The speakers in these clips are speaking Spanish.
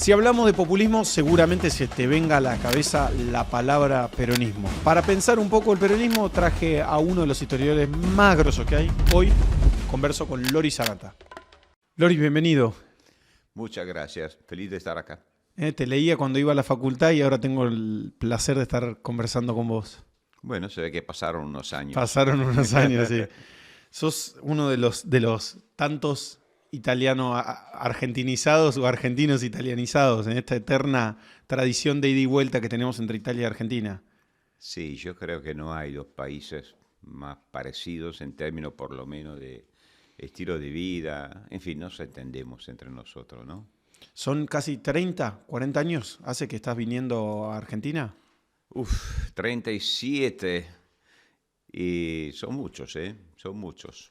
Si hablamos de populismo, seguramente se te venga a la cabeza la palabra peronismo. Para pensar un poco el peronismo, traje a uno de los historiadores más grosos que hay. Hoy converso con Loris Arata. Loris, bienvenido. Muchas gracias, feliz de estar acá. Te leía cuando iba a la facultad y ahora tengo el placer de estar conversando con vos. Bueno, se ve que pasaron unos años. Pasaron unos años, sí. Sos uno de los tantos italianos argentinizados o argentinos italianizados en esta eterna tradición de ida y vuelta que tenemos entre Italia y Argentina. Sí, yo creo que no hay dos países más parecidos en términos por lo menos de estilo de vida. En fin, nos entendemos entre nosotros, ¿no? Son casi 30, 40 años hace que estás viniendo a Argentina. 37 y son muchos, ¿eh? Son muchos.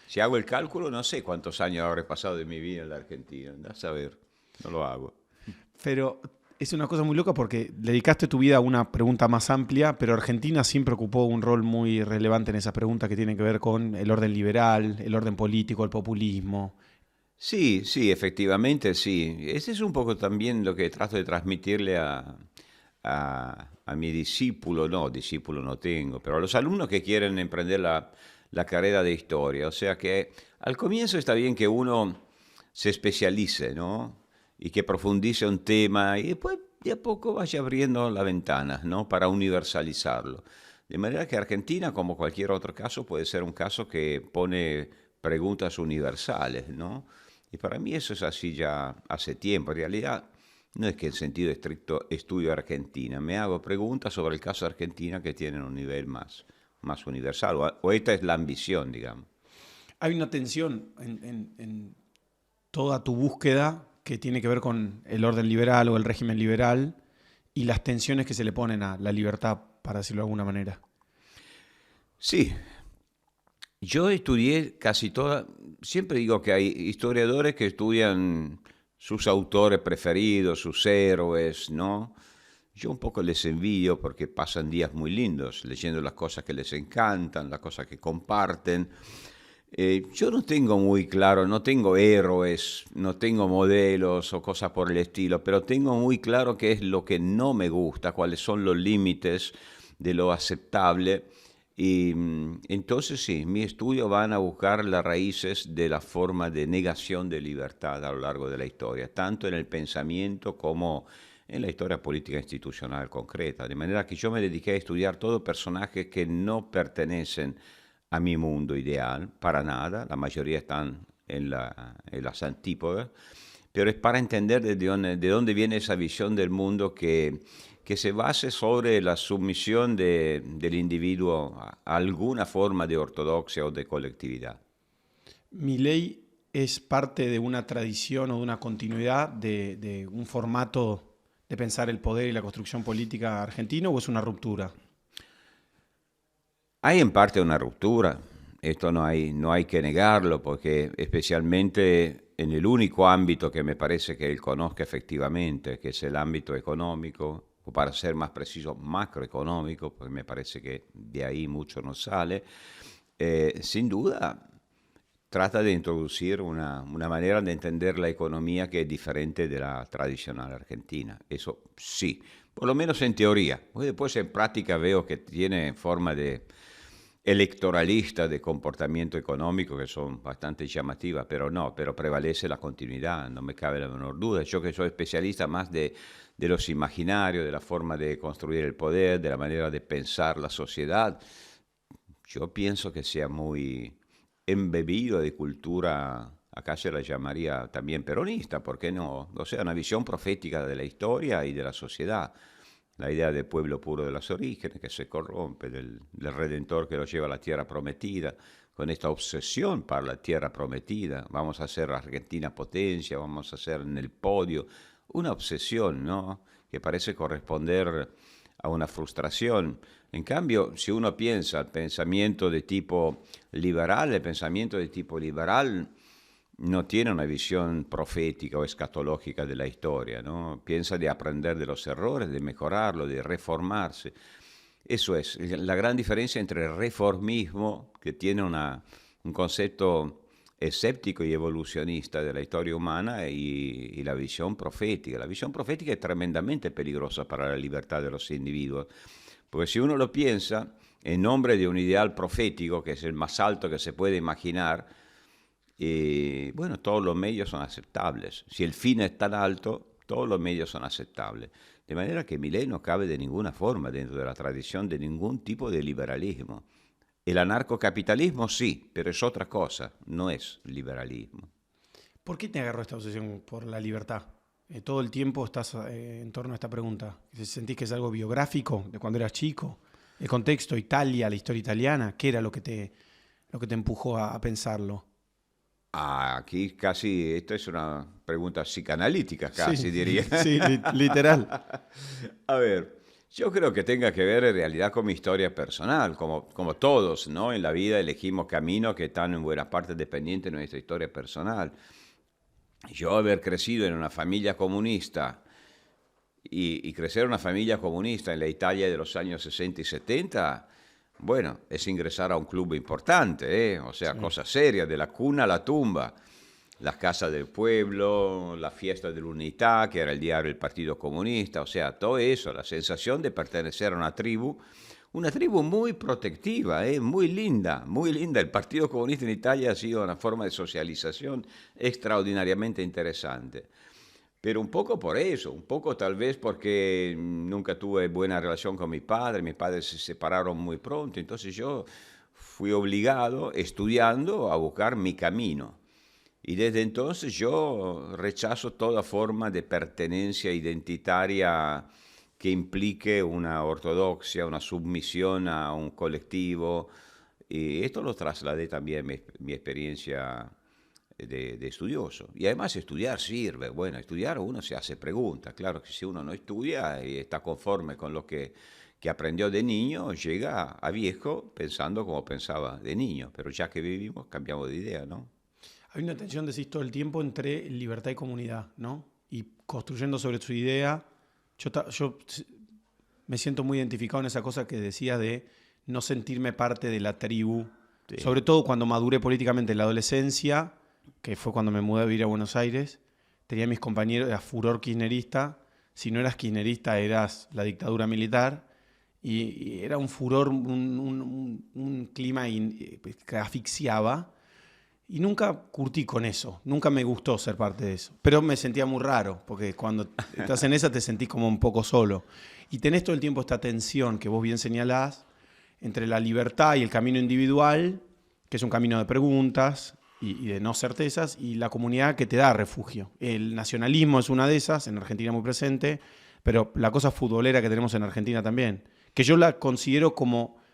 Si hago el cálculo, no sé cuántos años habré pasado de mi vida en la Argentina. Andás a ver, no lo hago. Pero es una cosa muy loca porque dedicaste tu vida a una pregunta más amplia, pero Argentina siempre ocupó un rol muy relevante en esa pregunta que tiene que ver con el orden liberal, el orden político, el populismo. Sí, sí, efectivamente, sí. Ese es un poco también lo que trato de transmitirle a mi discípulo no tengo, pero a los alumnos que quieren emprender la carrera de historia. O sea que al comienzo está bien que uno se especialice, ¿no? Y que profundice un tema y después de a poco vaya abriendo las ventanas, ¿no? Para universalizarlo. De manera que Argentina, como cualquier otro caso, puede ser un caso que pone preguntas universales, ¿no? Y para mí eso es así ya hace tiempo. En realidad, no es que en sentido estricto estudio Argentina. Me hago preguntas sobre el caso de Argentina que tienen un nivel más universal. O esta es la ambición, digamos. Hay una tensión en toda tu búsqueda que tiene que ver con el orden liberal o el régimen liberal y las tensiones que se le ponen a la libertad, para decirlo de alguna manera. Sí, yo estudié casi toda, siempre digo que hay historiadores que estudian sus autores preferidos, sus héroes, ¿no? Yo un poco les envidio porque pasan días muy lindos leyendo las cosas que les encantan, las cosas que comparten. Yo no tengo muy claro, no tengo héroes, no tengo modelos o cosas por el estilo, pero tengo muy claro qué es lo que no me gusta, cuáles son los límites de lo aceptable. Y entonces sí, mi estudio van a buscar las raíces de la forma de negación de libertad a lo largo de la historia, tanto en el pensamiento como en la historia política institucional concreta. De manera que yo me dediqué a estudiar todos personajes que no pertenecen a mi mundo ideal, para nada, la mayoría están en las antípodas, pero es para entender de dónde viene esa visión del mundo que se base sobre la sumisión del individuo a alguna forma de ortodoxia o de colectividad. ¿Milei es parte de una tradición o de una continuidad de un formato de pensar el poder y la construcción política argentino o es una ruptura? Hay en parte una ruptura, esto no hay que negarlo, porque especialmente en el único ámbito que me parece que él conozca efectivamente, que es el ámbito económico, o para ser más preciso, macroeconómico, porque me parece que de ahí mucho no sale, sin duda trata de introducir una manera de entender la economía que es diferente de la tradicional argentina. Eso sí, por lo menos en teoría. Después en práctica veo que tiene forma de electoralistas de comportamiento económico que son bastante llamativas, pero prevalece la continuidad, no me cabe la menor duda. Yo que soy especialista más de los imaginarios, de la forma de construir el poder, de la manera de pensar la sociedad, yo pienso que sea muy embebido de cultura, acá se la llamaría también peronista, ¿por qué no? O sea, una visión profética de la historia y de la sociedad. La idea del pueblo puro de los orígenes que se corrompe, del Redentor que lo lleva a la tierra prometida, con esta obsesión para la tierra prometida. Vamos a hacer Argentina potencia, vamos a hacer en el podio. Una obsesión, ¿no? Que parece corresponder a una frustración. En cambio, si uno piensa el pensamiento de tipo liberal, el pensamiento de tipo liberal no tiene una visión profética o escatológica de la historia, ¿no? Piensa de aprender de los errores, de mejorarlo, de reformarse. Eso es la gran diferencia entre el reformismo, que tiene un concepto escéptico y evolucionista de la historia humana y la visión profética. La visión profética es tremendamente peligrosa para la libertad de los individuos, porque si uno lo piensa en nombre de un ideal profético, que es el más alto que se puede imaginar, bueno, todos los medios son aceptables. Si el fin es tan alto, todos los medios son aceptables. De manera que Milei no cabe de ninguna forma dentro de la tradición de ningún tipo de liberalismo. El anarcocapitalismo sí, pero es otra cosa, no es liberalismo. ¿Por qué te agarró esta obsesión por la libertad? Todo el tiempo estás en torno a esta pregunta. ¿Sentís que es algo biográfico de cuando eras chico? ¿El contexto, Italia, la historia italiana? ¿Qué era lo que te empujó a pensarlo? Aquí casi, esto es una pregunta psicanalítica casi, Sí, diría. sí, literal. A ver, yo creo que tenga que ver en realidad con mi historia personal, como todos, ¿no? En la vida elegimos caminos que están en buena parte dependientes de nuestra historia personal. Yo haber crecido en una familia comunista y crecer en una familia comunista en la Italia de los años 60 y 70, bueno, es ingresar a un club importante, ¿eh? O sea, Sí. cosas serias, de la cuna a la tumba. Las casas del pueblo, la fiesta de la Unidad, que era el diario del Partido Comunista, o sea, todo eso, la sensación de pertenecer a una tribu muy protectiva, muy linda, muy linda. El Partido Comunista en Italia ha sido una forma de socialización extraordinariamente interesante. Pero un poco por eso, un poco tal vez porque nunca tuve buena relación con mis padres se separaron muy pronto, entonces yo fui obligado, estudiando, a buscar mi camino. Y desde entonces yo rechazo toda forma de pertenencia identitaria que implique una ortodoxia, una sumisión a un colectivo. Y esto lo trasladé también a mi experiencia de estudioso. Y además estudiar sirve. Bueno, estudiar uno se hace preguntas. Claro que si uno no estudia y está conforme con lo que aprendió de niño, llega a viejo pensando como pensaba de niño. Pero ya que vivimos, cambiamos de idea, ¿no? Hay una tensión, decís, todo el tiempo entre libertad y comunidad, ¿no? Y construyendo sobre su idea, yo me siento muy identificado en esa cosa que decías de no sentirme parte de la tribu. Sí. Sobre todo cuando maduré políticamente en la adolescencia, que fue cuando me mudé a vivir a Buenos Aires, tenía mis compañeros, era furor kirchnerista. Si no eras kirchnerista, eras la dictadura militar. Y era un furor, un clima que asfixiaba. Y nunca curtí con eso, nunca me gustó ser parte de eso. Pero me sentía muy raro, porque cuando estás en esa te sentís como un poco solo. Y tenés todo el tiempo esta tensión que vos bien señalás entre la libertad y el camino individual, que es un camino de preguntas y de no certezas, y la comunidad que te da refugio. El nacionalismo es una de esas, en Argentina muy presente, pero la cosa futbolera que tenemos en Argentina también, que yo la considero como...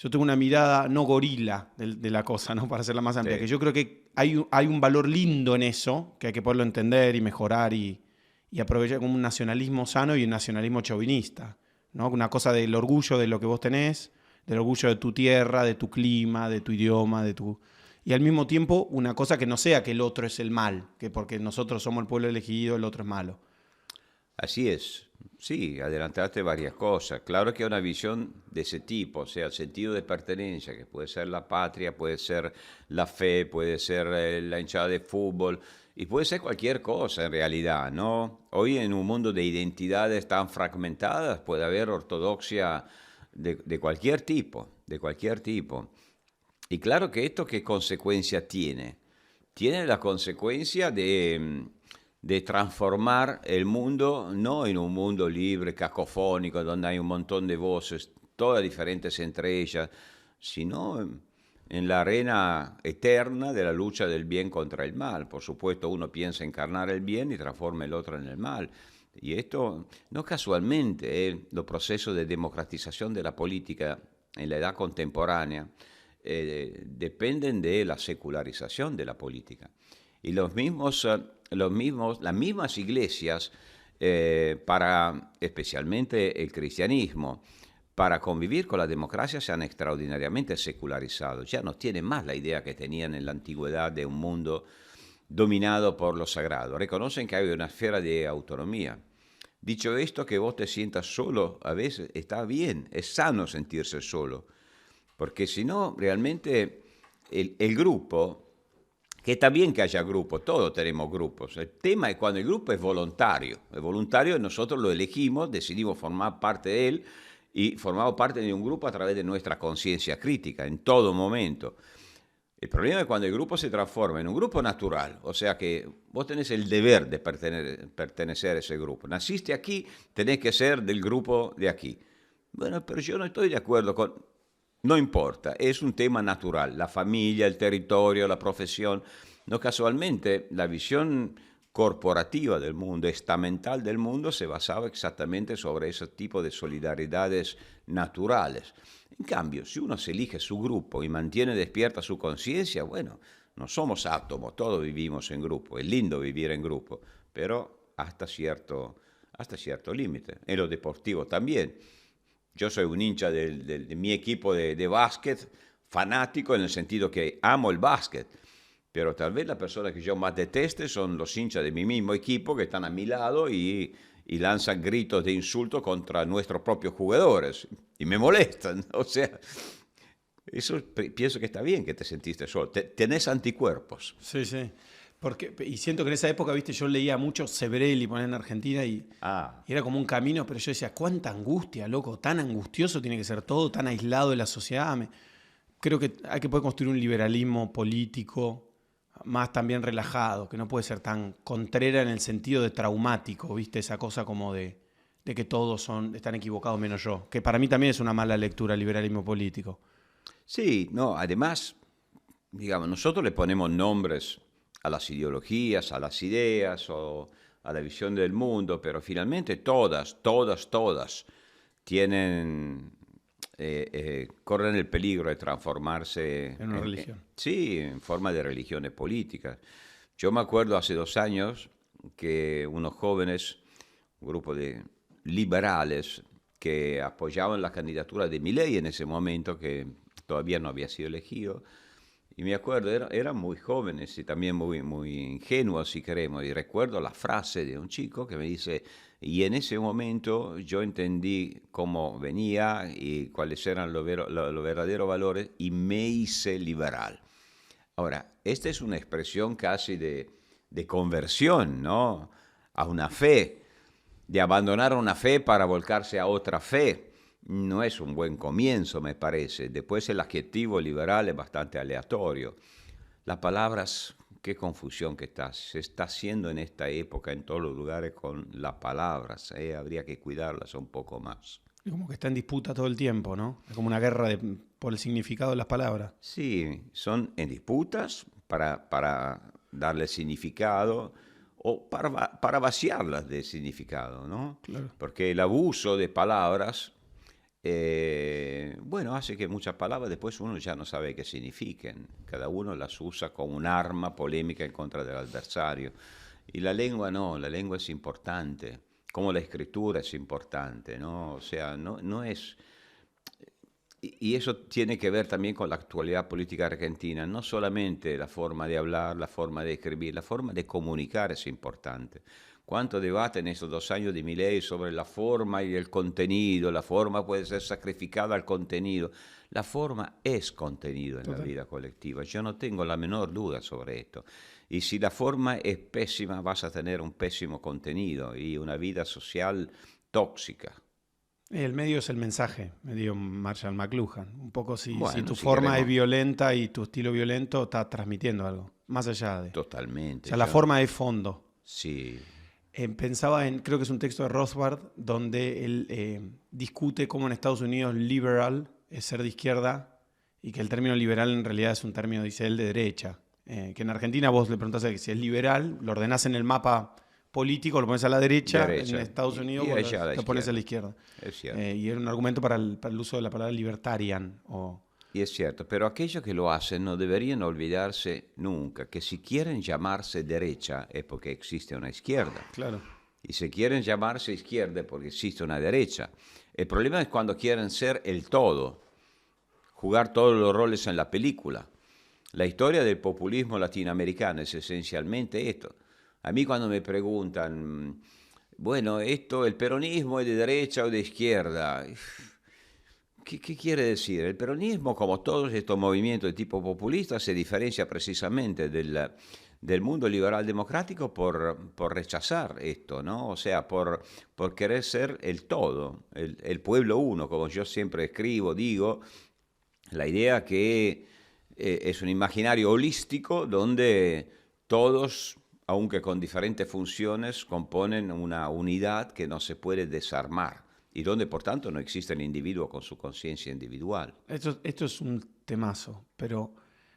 Yo tengo una mirada no gorila de la cosa, ¿no? Para hacerla más amplia. Sí. Que yo creo que hay un valor lindo en eso, que hay que poderlo entender y mejorar y aprovechar como un nacionalismo sano y un nacionalismo chauvinista, ¿no? Una cosa del orgullo de lo que vos tenés, del orgullo de tu tierra, de tu clima, de tu idioma, y al mismo tiempo una cosa que no sea que el otro es el mal, que porque nosotros somos el pueblo elegido, el otro es malo. Así es. Sí, adelantaste varias cosas. Claro que una visión de ese tipo, o sea, el sentido de pertenencia, que puede ser la patria, puede ser la fe, puede ser la hinchada de fútbol, y puede ser cualquier cosa en realidad, ¿no? Hoy en un mundo de identidades tan fragmentadas puede haber ortodoxia de cualquier tipo, de cualquier tipo. Y claro que esto, ¿qué consecuencia tiene? Tiene la consecuencia de transformar el mundo, no en un mundo libre, cacofónico, donde hay un montón de voces, todas diferentes entre ellas, sino en la arena eterna de la lucha del bien contra el mal. Por supuesto, uno piensa encarnar el bien y transforma el otro en el mal. Y esto, no casualmente, los procesos de democratización de la política en la edad contemporánea dependen de la secularización de la política. Y las mismas iglesias, especialmente el cristianismo, para convivir con la democracia se han extraordinariamente secularizado. Ya no tienen más la idea que tenían en la antigüedad de un mundo dominado por lo sagrado. Reconocen que hay una esfera de autonomía. Dicho esto, que vos te sientas solo, a veces está bien, es sano sentirse solo, porque si no, realmente el grupo Que está bien que haya grupos, todos tenemos grupos. El tema es cuando el grupo es voluntario. El voluntario nosotros lo elegimos, decidimos formar parte de él y formamos parte de un grupo a través de nuestra conciencia crítica en todo momento. El problema es cuando el grupo se transforma en un grupo natural, o sea que vos tenés el deber de pertenecer a ese grupo. Naciste aquí, tenés que ser del grupo de aquí. Bueno, pero yo no estoy de acuerdo con... No importa, es un tema natural, la familia, el territorio, la profesión. No casualmente, la visión corporativa del mundo, estamental del mundo, se basaba exactamente sobre ese tipo de solidaridades naturales. En cambio, si uno se elige su grupo y mantiene despierta su conciencia, bueno, no somos átomos, todos vivimos en grupo, es lindo vivir en grupo, pero hasta cierto límite. En lo deportivo también. Yo soy un hincha de mi equipo de básquet, fanático en el sentido que amo el básquet, pero tal vez la persona que yo más deteste son los hinchas de mi mismo equipo que están a mi lado y lanzan gritos de insulto contra nuestros propios jugadores y me molestan. O sea, eso pienso que está bien que te sentiste solo. Tenés anticuerpos. Sí, sí. Y siento que en esa época, viste, yo leía mucho Sebrelli, poner en Argentina, y era como un camino, pero yo decía, cuánta angustia, loco, tan angustioso tiene que ser todo, tan aislado de la sociedad. Creo que hay que poder construir un liberalismo político más también relajado, que no puede ser tan contrera en el sentido de traumático, viste, esa cosa como de que todos están equivocados menos yo, que para mí también es una mala lectura el liberalismo político. Sí, no, además, digamos, nosotros le ponemos nombres a las ideologías, a las ideas o a la visión del mundo, pero finalmente todas tienen, corren el peligro de transformarse En una religión. Sí, en forma de religiones políticas. Yo me acuerdo hace 2 años que unos jóvenes, un grupo de liberales que apoyaban la candidatura de Milei en ese momento, que todavía no había sido elegido, y me acuerdo, eran muy jóvenes y también muy ingenuos, si queremos. Y recuerdo la frase de un chico que me dice, y en ese momento yo entendí cómo venía y cuáles eran los verdaderos valores y me hice liberal. Ahora, esta es una expresión casi de conversión, ¿no? A una fe, de abandonar una fe para volcarse a otra fe. No es un buen comienzo, me parece. Después el adjetivo liberal es bastante aleatorio. Las palabras, qué confusión que se está haciendo en esta época en todos los lugares con las palabras. Habría que cuidarlas un poco más. Es como que está en disputa todo el tiempo, ¿no? Es como una guerra por el significado de las palabras. Sí, son en disputas para darle significado o para vaciarlas de significado, ¿no? Claro. Porque el abuso de palabras... hace que muchas palabras después uno ya no sabe qué significan. Cada uno las usa como un arma polémica en contra del adversario. Y la lengua no, la lengua es importante, como la escritura es importante, ¿no? O sea, no es... Y eso tiene que ver también con la actualidad política argentina. No solamente la forma de hablar, la forma de escribir, la forma de comunicar es importante. Cuánto debate en estos 2 años de Milei sobre la forma y el contenido. La forma puede ser sacrificada al contenido. La forma es contenido en la vida colectiva. Yo no tengo la menor duda sobre esto. Y si la forma es pésima, vas a tener un pésimo contenido y una vida social tóxica. El medio es el mensaje, me dio Marshall McLuhan. Un poco si tu si forma queremos... es violenta y tu estilo violento, está transmitiendo algo. Más allá de... Totalmente. O sea, la forma es fondo. Sí. Pensaba creo que es un texto de Rothbard, donde él discute cómo en Estados Unidos liberal es ser de izquierda y que el término liberal en realidad es un término, dice él, de derecha. Que en Argentina vos le preguntás si es liberal, lo ordenás en el mapa político, lo pones a la derecha. En Estados Unidos lo pones a la izquierda. Es cierto. Y era un argumento para el uso de la palabra libertarian. Y es cierto, pero aquellos que lo hacen no deberían olvidarse nunca que si quieren llamarse derecha es porque existe una izquierda. Claro. Y si quieren llamarse izquierda es porque existe una derecha. El problema es cuando quieren ser el todo, jugar todos los roles en la película. La historia del populismo latinoamericano es esencialmente esto. A mí cuando me preguntan, bueno, el peronismo es de derecha o de izquierda, ¿Qué quiere decir? El peronismo, como todos estos movimientos de tipo populista, se diferencia precisamente del mundo liberal democrático por rechazar esto, ¿no? O sea, por querer ser el todo, el pueblo uno, como yo siempre escribo, digo, la idea que es un imaginario holístico donde todos, aunque con diferentes funciones, componen una unidad que no se puede desarmar y donde, por tanto, no existe el individuo con su conciencia individual. Esto es un temazo, pero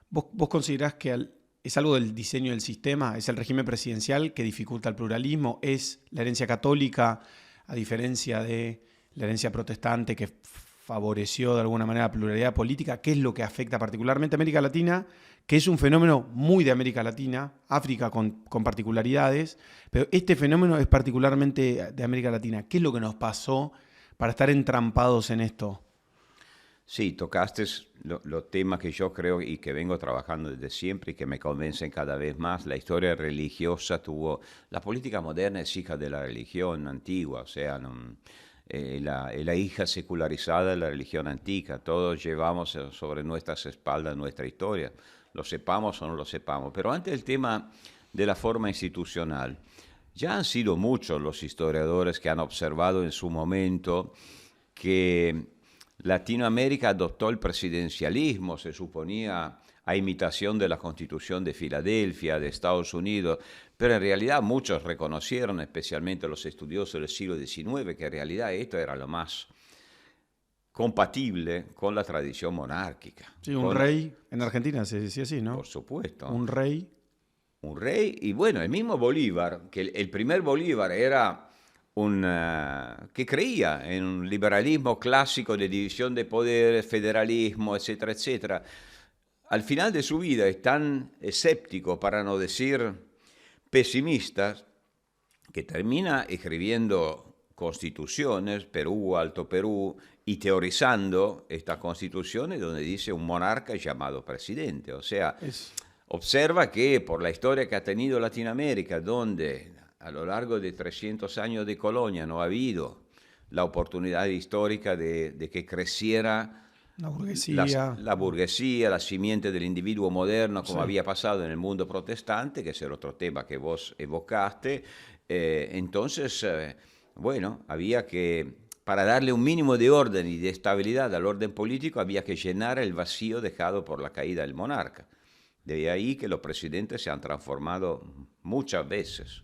¿vos considerás que es algo del diseño del sistema? ¿Es el régimen presidencial que dificulta el pluralismo? ¿Es la herencia católica, a diferencia de la herencia protestante que favoreció de alguna manera la pluralidad política? ¿Qué es lo que afecta particularmente a América Latina? Que es un fenómeno muy de América Latina, África con particularidades, pero este fenómeno es particularmente de América Latina. ¿Qué es lo que nos pasó para estar entrampados en esto? Sí, tocaste los temas que yo creo y que vengo trabajando desde siempre y que me convencen cada vez más. La historia religiosa la política moderna es hija de la religión antigua, o sea, la hija secularizada de la religión antigua. Todos llevamos sobre nuestras espaldas nuestra historia, lo sepamos o no lo sepamos. Pero antes el tema de la forma institucional, ya han sido muchos los historiadores que han observado en su momento que Latinoamérica adoptó el presidencialismo, se suponía a imitación de la Constitución de Filadelfia, de Estados Unidos, pero en realidad muchos reconocieron, especialmente los estudiosos del siglo XIX, que en realidad esto era lo más compatible con la tradición monárquica. Sí, un rey, en Argentina se decía así, ¿no? Por supuesto. Un rey. Un rey, y bueno, el mismo Bolívar, que el primer Bolívar era que creía en un liberalismo clásico de división de poderes, federalismo, etcétera, etcétera. Al final de su vida es tan escéptico, para no decir pesimista, que termina escribiendo constituciones, Perú, Alto Perú, y teorizando estas constituciones donde dice un monarca llamado presidente. O sea, observa que por la historia que ha tenido Latinoamérica, donde a lo largo de 300 años de colonia no ha habido la oportunidad histórica de que creciera la burguesía, la simiente del individuo moderno, como había pasado en el mundo protestante, que es el otro tema que vos evocaste. Entonces, bueno, había que, para darle un mínimo de orden y de estabilidad al orden político, había que llenar el vacío dejado por la caída del monarca. De ahí que los presidentes se han transformado muchas veces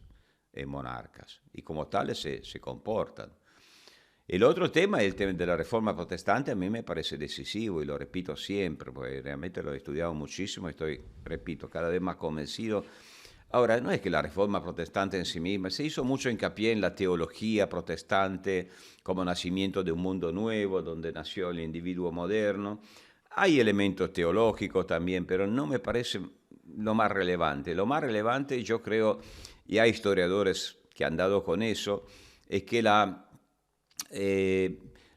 en monarcas y como tales se comportan. El otro tema, el tema de la reforma protestante, a mí me parece decisivo y lo repito siempre, porque realmente lo he estudiado muchísimo y estoy, repito, cada vez más convencido. Ahora, no es que la reforma protestante en sí misma, se hizo mucho hincapié en la teología protestante como nacimiento de un mundo nuevo, donde nació el individuo moderno. Hay elementos teológicos también, pero no me parece lo más relevante. Lo más relevante, yo creo, y hay historiadores que han dado con eso, es que la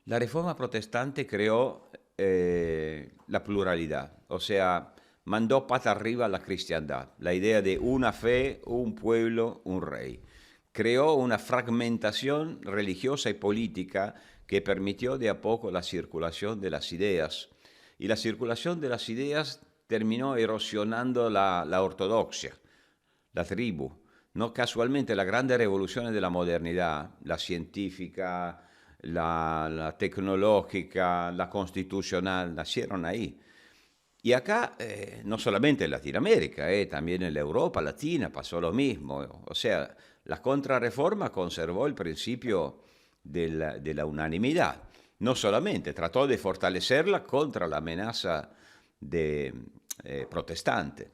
reforma protestante creó la pluralidad, o sea, mandó pata arriba a la cristiandad, la idea de una fe, un pueblo, un rey. Creó una fragmentación religiosa y política que permitió de a poco la circulación de las ideas. Y la circulación de las ideas terminó erosionando la ortodoxia, la tribu. No casualmente las grandes revoluciones de la modernidad, la científica, la tecnológica, la constitucional, nacieron ahí. Y acá, no solamente en Latinoamérica, también en la Europa Latina pasó lo mismo. O sea, la contrarreforma conservó el principio de la unanimidad. No solamente, trató de fortalecerla contra la amenaza protestante.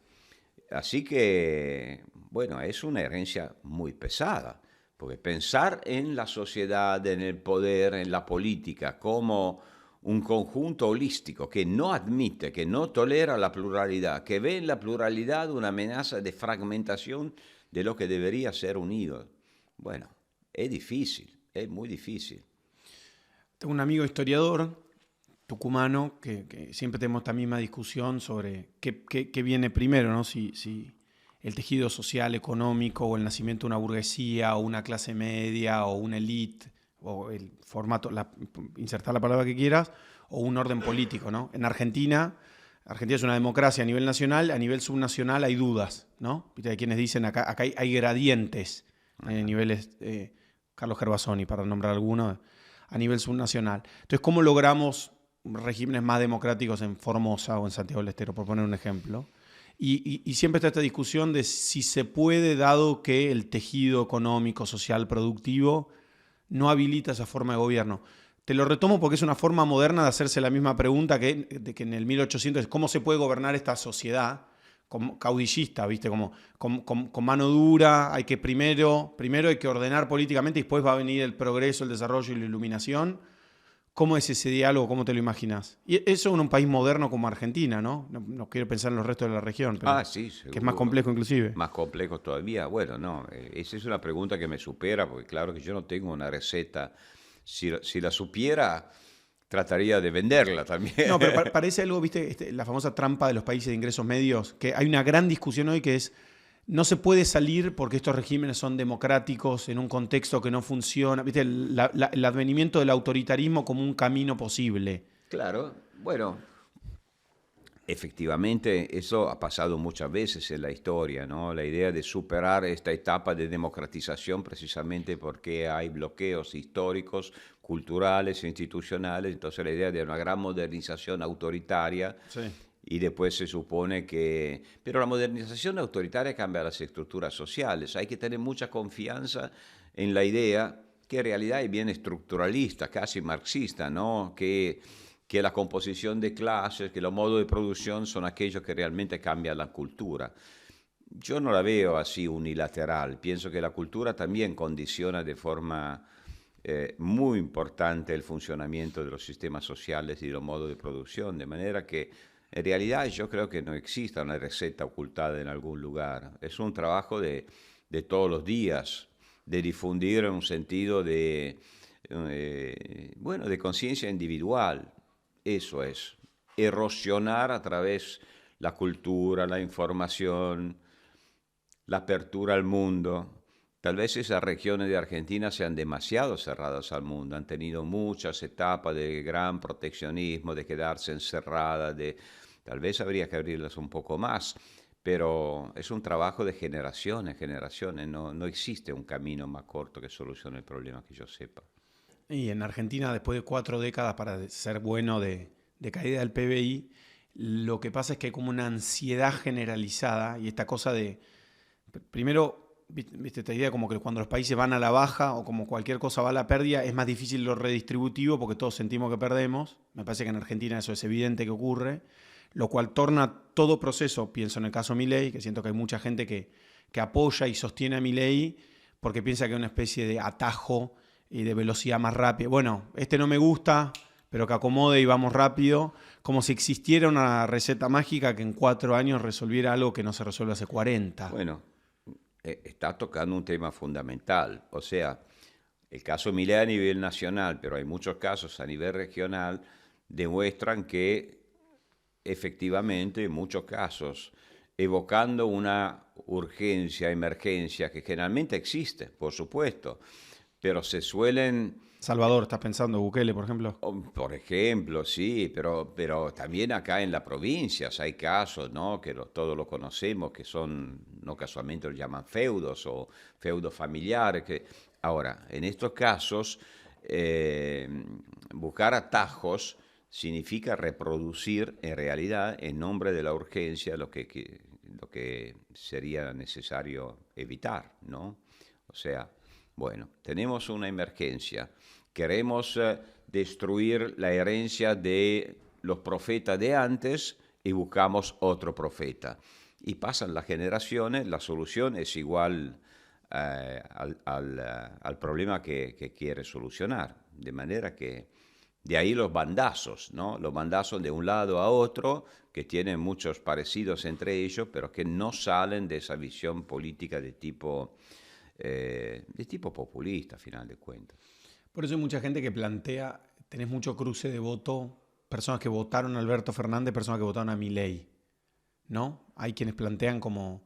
Así que, bueno, es una herencia muy pesada, porque pensar en la sociedad, en el poder, en la política, como un conjunto holístico que no admite, que no tolera la pluralidad, que ve en la pluralidad una amenaza de fragmentación de lo que debería ser unido. Bueno, es difícil, es muy difícil. Tengo un amigo historiador tucumano que siempre tenemos esta misma discusión sobre qué viene primero, ¿no? Si el tejido social, económico, o el nacimiento de una burguesía, o una clase media, o una élite, o el formato, insertar la palabra que quieras, o un orden político, ¿no? En Argentina es una democracia a nivel nacional, a nivel subnacional hay dudas, ¿no? Viste, hay quienes dicen acá hay gradientes, niveles, Carlos Gervasoni, para nombrar alguno, a nivel subnacional. Entonces, ¿cómo logramos regímenes más democráticos en Formosa o en Santiago del Estero, por poner un ejemplo? Y siempre está esta discusión de si se puede, dado que el tejido económico, social, productivo no habilita esa forma de gobierno. Te lo retomo porque es una forma moderna de hacerse la misma pregunta que en el 1800 es cómo se puede gobernar esta sociedad caudillista, ¿viste? Como con mano dura, hay que primero hay que ordenar políticamente y después va a venir el progreso, el desarrollo y la iluminación. ¿Cómo es ese diálogo? ¿Cómo te lo imaginas? Y eso en un país moderno como Argentina, ¿no? No quiero pensar en los restos de la región, pero Sí, seguro. que es más complejo inclusive. Más complejo todavía. Bueno, no, esa es una pregunta que me supera, porque claro que yo no tengo una receta. Si la supiera, trataría de venderla también. No, pero parece algo, viste, la famosa trampa de los países de ingresos medios, que hay una gran discusión hoy que es, no se puede salir porque estos regímenes son democráticos en un contexto que no funciona, viste, el advenimiento del autoritarismo como un camino posible. Claro, bueno, efectivamente eso ha pasado muchas veces en la historia, ¿no? La idea de superar esta etapa de democratización precisamente porque hay bloqueos históricos, culturales, institucionales, entonces la idea de una gran modernización autoritaria. Sí. Y después se supone que... Pero la modernización autoritaria cambia las estructuras sociales. Hay que tener mucha confianza en la idea, que en realidad es bien estructuralista, casi marxista, ¿no? Que la composición de clases, que los modos de producción son aquellos que realmente cambian la cultura. Yo no la veo así unilateral. Pienso que la cultura también condiciona de forma muy importante el funcionamiento de los sistemas sociales y los modos de producción, de manera que en realidad yo creo que no existe una receta ocultada en algún lugar. Es un trabajo de todos los días, de difundir un sentido de conciencia individual. Eso es, erosionar a través la cultura, la información, la apertura al mundo. Tal vez esas regiones de Argentina sean demasiado cerradas al mundo, han tenido muchas etapas de gran proteccionismo, de quedarse encerradas, tal vez habría que abrirlas un poco más, pero es un trabajo de generaciones, no existe un camino más corto que solucione el problema que yo sepa. Y en Argentina, después de 4 décadas para ser bueno de caída del PBI, lo que pasa es que hay como una ansiedad generalizada y esta cosa de, primero, viste esta idea como que cuando los países van a la baja o como cualquier cosa va a la pérdida, es más difícil lo redistributivo porque todos sentimos que perdemos. Me parece que en Argentina eso es evidente que ocurre, lo cual torna todo proceso, pienso en el caso Milei, que siento que hay mucha gente que apoya y sostiene a Milei porque piensa que es una especie de atajo y de velocidad más rápida. Bueno, no me gusta, pero que acomode y vamos rápido, como si existiera una receta mágica que en 4 años resolviera algo que no se resuelve hace 40. Bueno, está tocando un tema fundamental, o sea, el caso Milei a nivel nacional, pero hay muchos casos a nivel regional, demuestran que efectivamente en muchos casos, evocando una urgencia, emergencia, que generalmente existe, por supuesto, pero se suelen... Salvador, ¿estás pensando Bukele, por ejemplo? Por ejemplo, sí, pero también acá en las provincias hay casos, ¿no? Que todos lo conocemos, que son, no casualmente lo llaman feudos o feudos familiares. Ahora, en estos casos, buscar atajos significa reproducir en realidad en nombre de la urgencia lo que sería necesario evitar, ¿no? O sea, bueno, tenemos una emergencia, queremos destruir la herencia de los profetas de antes y buscamos otro profeta. Y pasan las generaciones, la solución es igual al problema que quiere solucionar. De manera que de ahí los bandazos, ¿no? Los bandazos de un lado a otro, que tienen muchos parecidos entre ellos, pero que no salen de esa visión política de tipo populista, a final de cuentas. Por eso hay mucha gente que plantea, tenés mucho cruce de voto, personas que votaron a Alberto Fernández, personas que votaron a Milei, ¿no? Hay quienes plantean como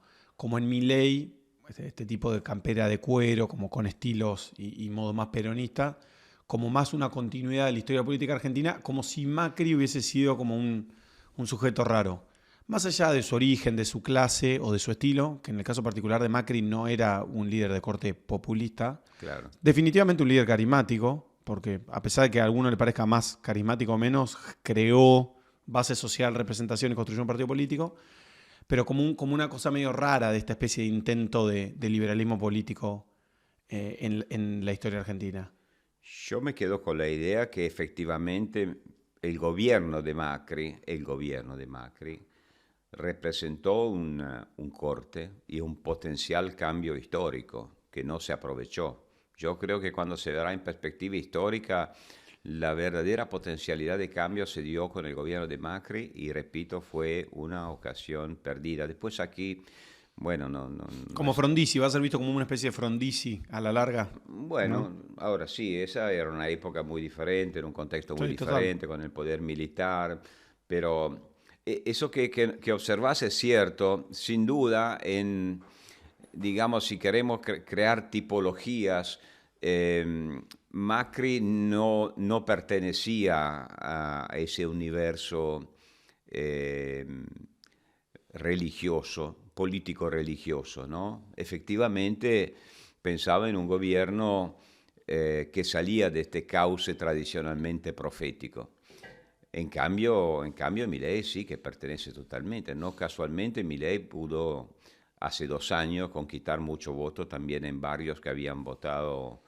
en Milei, este tipo de campera de cuero, como con estilos y modo más peronista, como más una continuidad de la historia política argentina, como si Macri hubiese sido como un sujeto raro. Más allá de su origen, de su clase o de su estilo, que en el caso particular de Macri no era un líder de corte populista, Claro. definitivamente un líder carismático, porque a pesar de que a alguno le parezca más carismático o menos, creó base social, representación y construyó un partido político, pero como una cosa medio rara de esta especie de intento de liberalismo político en la historia argentina. Yo me quedo con la idea que efectivamente el gobierno de Macri representó un corte y un potencial cambio histórico que no se aprovechó. Yo creo que cuando se verá en perspectiva histórica, la verdadera potencialidad de cambio se dio con el gobierno de Macri y, repito, fue una ocasión perdida. Después aquí, bueno, no Como es. Frondizi, va a ser visto como una especie de Frondizi a la larga, ¿no? Bueno, ahora sí, esa era una época muy diferente, en un contexto muy Sí, total. diferente, con el poder militar, pero eso que observas es cierto, sin duda, digamos, si queremos crear tipologías, Macri no pertenecía a ese universo eh, religioso, político-religioso, ¿no? Efectivamente pensaba en un gobierno que salía de este cauce tradicionalmente profético. En cambio, Milei sí que pertenece totalmente. No casualmente, Milei pudo hace 2 años conquistar mucho voto también en barrios que habían votado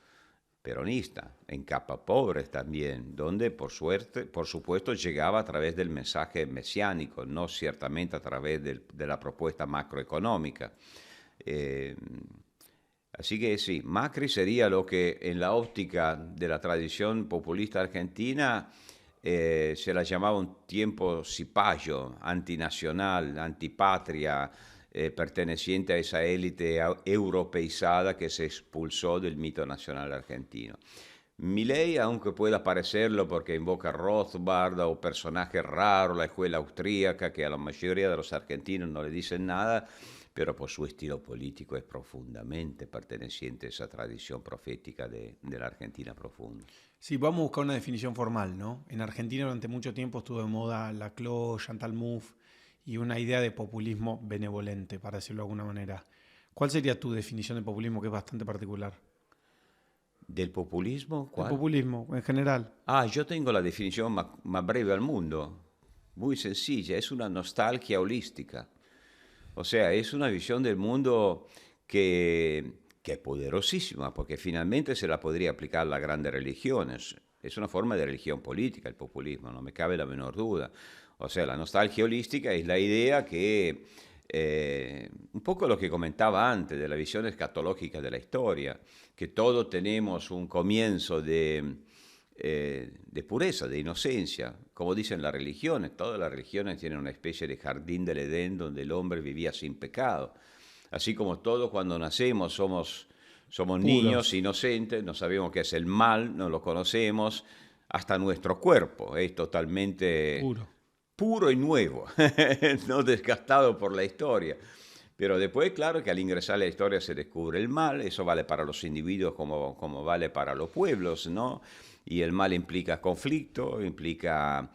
peronista, en capas pobres también, donde por supuesto llegaba a través del mensaje mesiánico, no ciertamente a través de la propuesta macroeconómica. Eh, Así que sí, Macri sería lo que en la óptica de la tradición populista argentina se la llamaba un tiempo cipayo, antinacional, antipatria, perteneciente a esa élite europeizada que se expulsó del mito nacional argentino. Milei, aunque pueda parecerlo porque invoca a Rothbard o personajes raros, la escuela austríaca, que a la mayoría de los argentinos no le dicen nada, pero por su estilo político es profundamente perteneciente a esa tradición profética de la Argentina profunda. Sí, vamos a buscar una definición formal, ¿no? En Argentina durante mucho tiempo estuvo de moda Laclau, Chantal Mouffe y una idea de populismo benevolente, para decirlo de alguna manera. ¿Cuál sería tu definición de populismo, que es bastante particular? ¿Del populismo? De ¿Cuál? populismo, en general. Ah, yo tengo la definición más breve al mundo, muy sencilla, es una nostalgia holística. O sea, es una visión del mundo que es poderosísima, porque finalmente se la podría aplicar a las grandes religiones. Es una forma de religión política el populismo, no me cabe la menor duda. O sea, la nostalgia holística es la idea que, un poco lo que comentaba antes, de la visión escatológica de la historia, que todos tenemos un comienzo de pureza, de inocencia. Como dicen las religiones, todas las religiones tienen una especie de jardín del Edén donde el hombre vivía sin pecado. Así como todos cuando nacemos somos niños Puros. inocentes, no sabemos qué es el mal, no lo conocemos, hasta nuestro cuerpo es totalmente Puro. puro y nuevo, no desgastado por la historia. Pero después, claro que al ingresar a la historia se descubre el mal, eso vale para los individuos como vale para los pueblos, ¿no? Y el mal implica conflicto, implica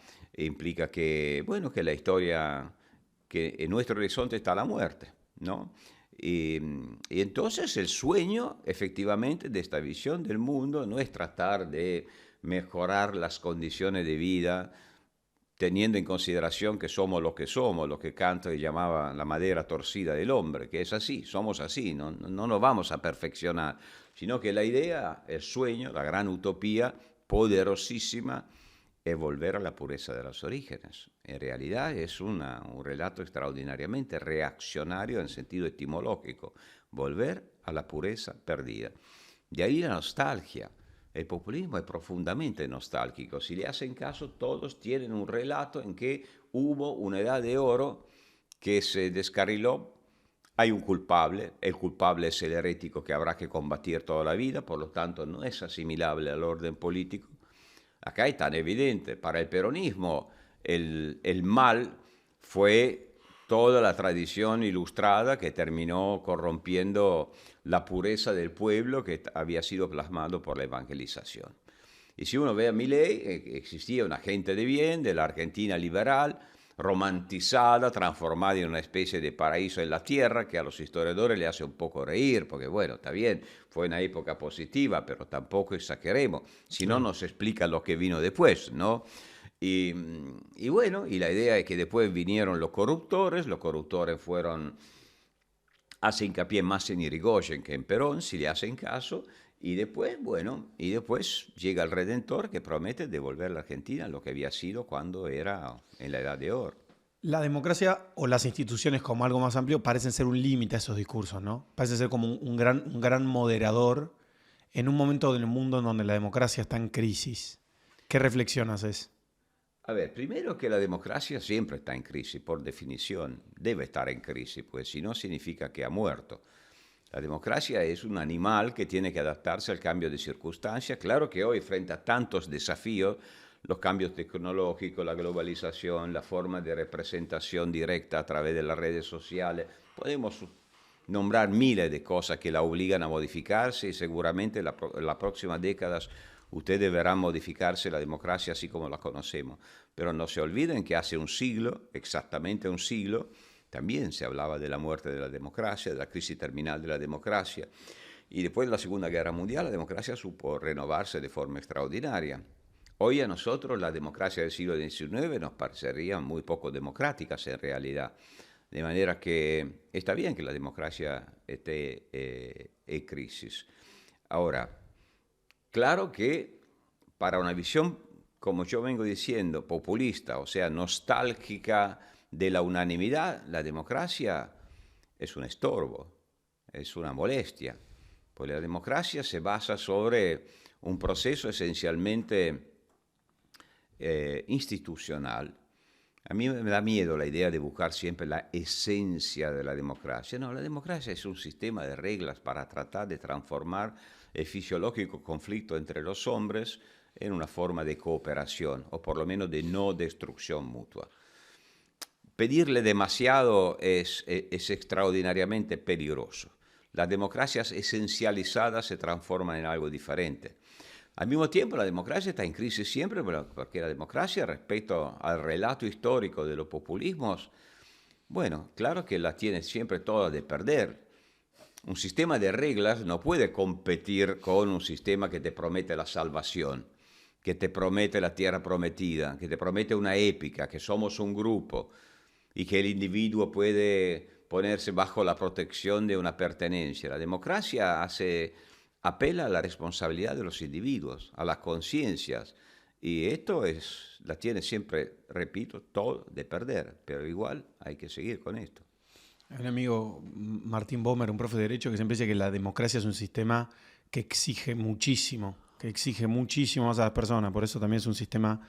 que, bueno, que la historia, que en nuestro horizonte está la muerte, ¿no? Y entonces el sueño, efectivamente, de esta visión del mundo no es tratar de mejorar las condiciones de vida, teniendo en consideración que somos, lo que Kant llamaba la madera torcida del hombre, que es así, somos así, no nos vamos a perfeccionar, sino que la idea, el sueño, la gran utopía poderosísima es volver a la pureza de los orígenes. En realidad es un relato extraordinariamente reaccionario en sentido etimológico, volver a la pureza perdida. De ahí la nostalgia. El populismo es profundamente nostálgico. Si le hacen caso, todos tienen un relato en que hubo una edad de oro que se descarriló. Hay un culpable, el culpable es el herético que habrá que combatir toda la vida, por lo tanto no es asimilable al orden político. Acá es tan evidente, para el peronismo el mal fue toda la tradición ilustrada que terminó corrompiendo la pureza del pueblo que había sido plasmado por la evangelización. Y si uno ve a Milei, existía una gente de bien, de la Argentina liberal, romantizada, transformada en una especie de paraíso en la tierra, que a los historiadores le hace un poco reír, porque bueno, está bien, fue una época positiva, pero tampoco exageremos, si no nos explica lo que vino después, ¿no? Y bueno, y la idea es que después vinieron los corruptores fueron, hace hincapié más en Irigoyen que en Perón, si le hacen caso, y después, bueno, y después llega el Redentor que promete devolver a la Argentina lo que había sido cuando era en la Edad de Oro. La democracia o las instituciones como algo más amplio parecen ser un límite a esos discursos, ¿no? Parece ser como un gran moderador en un momento del mundo en donde la democracia está en crisis. ¿Qué reflexión haces? A ver, primero que la democracia siempre está en crisis, por definición, debe estar en crisis, pues si no significa que ha muerto. La democracia es un animal que tiene que adaptarse al cambio de circunstancias. Claro que hoy, frente a tantos desafíos, los cambios tecnológicos, la globalización, la forma de representación directa a través de las redes sociales, podemos nombrar miles de cosas que la obligan a modificarse y seguramente en las próximas décadas ustedes verán modificarse la democracia así como la conocemos. Pero no se olviden que hace un siglo, exactamente un siglo, también se hablaba de la muerte de la democracia, de la crisis terminal de la democracia. Y después de la Segunda Guerra Mundial, la democracia supo renovarse de forma extraordinaria. Hoy a nosotros la democracia del siglo XIX nos parecería muy poco democráticas en realidad. De manera que está bien que la democracia esté en crisis. Ahora, claro que para una visión, como yo vengo diciendo, populista, o sea, nostálgica de la unanimidad, la democracia es un estorbo, es una molestia. Pues la democracia se basa sobre un proceso esencialmente institucional. A mí me da miedo la idea de buscar siempre la esencia de la democracia. No, la democracia es un sistema de reglas para tratar de transformar el fisiológico conflicto entre los hombres en una forma de cooperación, o por lo menos de no destrucción mutua. Pedirle demasiado es extraordinariamente peligroso. Las democracias esencializadas se transforman en algo diferente. Al mismo tiempo, la democracia está en crisis siempre, porque la democracia, respecto al relato histórico de los populismos, bueno, claro que la tiene siempre toda de perder. Un sistema de reglas no puede competir con un sistema que te promete la salvación, que te promete la tierra prometida, que te promete una épica, que somos un grupo y que el individuo puede ponerse bajo la protección de una pertenencia. La democracia apela a la responsabilidad de los individuos, a las conciencias, y esto la tiene siempre, repito, todo de perder, pero igual hay que seguir con esto. Hay un amigo, Martín Bomer, un profe de Derecho, que siempre dice que la democracia es un sistema que exige muchísimo más a las personas, por eso también es un sistema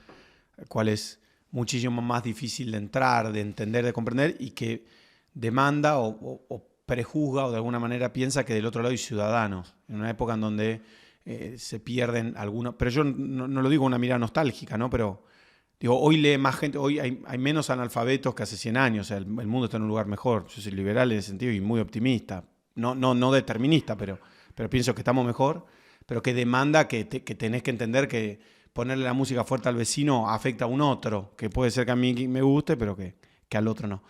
cual es muchísimo más difícil de entrar, de entender, de comprender, y que demanda o prejuzga o de alguna manera piensa que del otro lado hay ciudadanos, en una época en donde se pierden algunos, pero yo no lo digo una mirada nostálgica, ¿no? Pero digo, hoy lee más gente, hoy hay menos analfabetos que hace 100 años, o sea, el mundo está en un lugar mejor. Yo soy liberal en ese sentido y muy optimista, no determinista, pero pienso que estamos mejor, pero que demanda que tenés que entender que ponerle la música fuerte al vecino afecta a un otro, que puede ser que a mí me guste, pero que al otro no.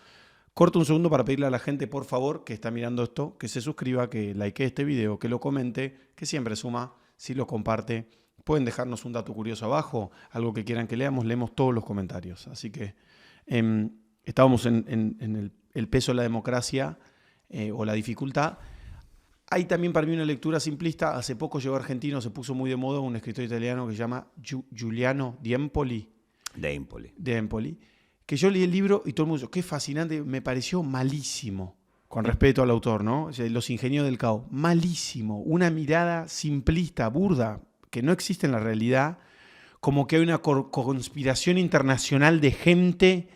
Corto un segundo para pedirle a la gente, por favor, que está mirando esto, que se suscriba, que likee este video, que lo comente, que siempre suma si lo comparte. Pueden dejarnos un dato curioso abajo, algo que quieran que leemos todos los comentarios. Así que estábamos en el peso de la democracia o la dificultad. Hay también para mí una lectura simplista. Hace poco llegó argentino, se puso muy de moda un escritor italiano que se llama Giuliano D'Empoli. Que yo leí el libro y todo el mundo dijo, qué fascinante, me pareció malísimo, con respeto al autor, ¿no? O sea, Los ingenios del caos, malísimo, una mirada simplista, burda, que no existe en la realidad, como que hay una conspiración internacional de gente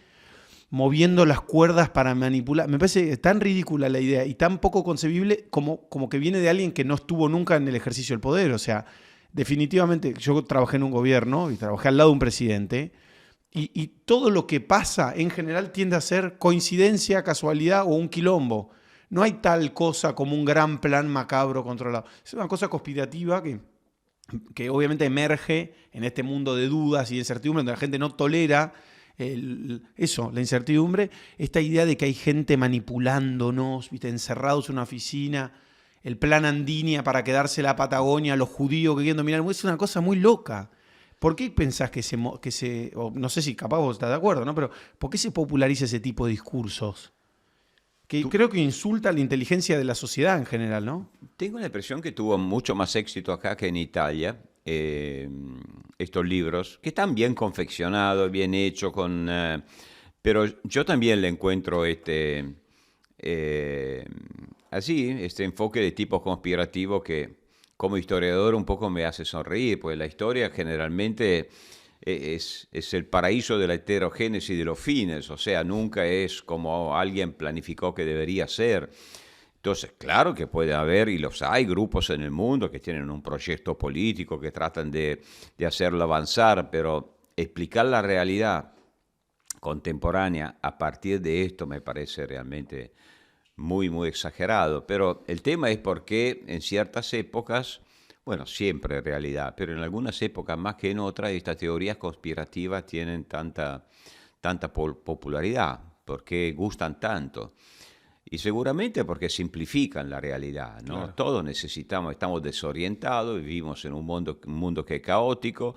moviendo las cuerdas para manipular. Me parece tan ridícula la idea y tan poco concebible como que viene de alguien que no estuvo nunca en el ejercicio del poder. O sea, definitivamente, yo trabajé en un gobierno y trabajé al lado de un presidente. Y todo lo que pasa en general tiende a ser coincidencia, casualidad o un quilombo. No hay tal cosa como un gran plan macabro controlado. Es una cosa conspirativa que que obviamente emerge en este mundo de dudas y de incertidumbre, donde la gente no tolera la incertidumbre, esta idea de que hay gente manipulándonos, ¿viste? Encerrados en una oficina, el plan Andinia para quedarse la Patagonia, los judíos que quieren dominar, es una cosa muy loca. ¿Por qué pensás o no sé si capaz vos estás de acuerdo, ¿no? Pero ¿por qué se populariza ese tipo de discursos? Creo que insulta la inteligencia de la sociedad en general, ¿no? Tengo la impresión que tuvo mucho más éxito acá que en Italia, estos libros, que están bien confeccionados, bien hechos, pero yo también le encuentro este enfoque de tipo conspirativo que como historiador un poco me hace sonreír, pues la historia generalmente es el paraíso de la heterogénesis de los fines, o sea, nunca es como alguien planificó que debería ser. Entonces, claro que puede haber, y los hay, grupos en el mundo que tienen un proyecto político, que tratan de hacerlo avanzar, pero explicar la realidad contemporánea a partir de esto me parece realmente muy, muy exagerado. Pero el tema es por qué en ciertas épocas, bueno, siempre en realidad, pero en algunas épocas más que en otras, estas teorías conspirativas tienen tanta popularidad, por qué gustan tanto. Y seguramente porque simplifican la realidad, ¿no? Claro. Todos estamos desorientados, vivimos en un mundo que es caótico.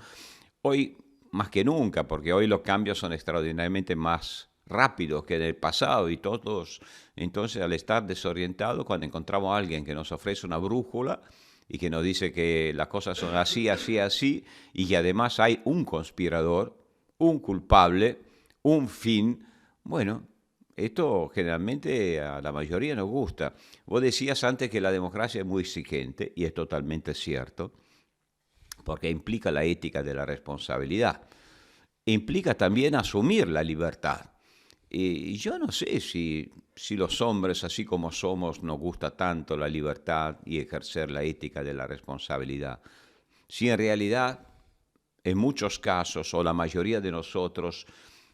Hoy, más que nunca, porque hoy los cambios son extraordinariamente más rápidos que en el pasado y todos, entonces al estar desorientados, cuando encontramos a alguien que nos ofrece una brújula y que nos dice que las cosas son así, así, así, y que además hay un conspirador, un culpable, un fin, bueno, esto generalmente a la mayoría nos gusta. Vos decías antes que la democracia es muy exigente, y es totalmente cierto, porque implica la ética de la responsabilidad. Implica también asumir la libertad. Y yo no sé si los hombres, así como somos, nos gusta tanto la libertad y ejercer la ética de la responsabilidad. Si en realidad, en muchos casos, o la mayoría de nosotros,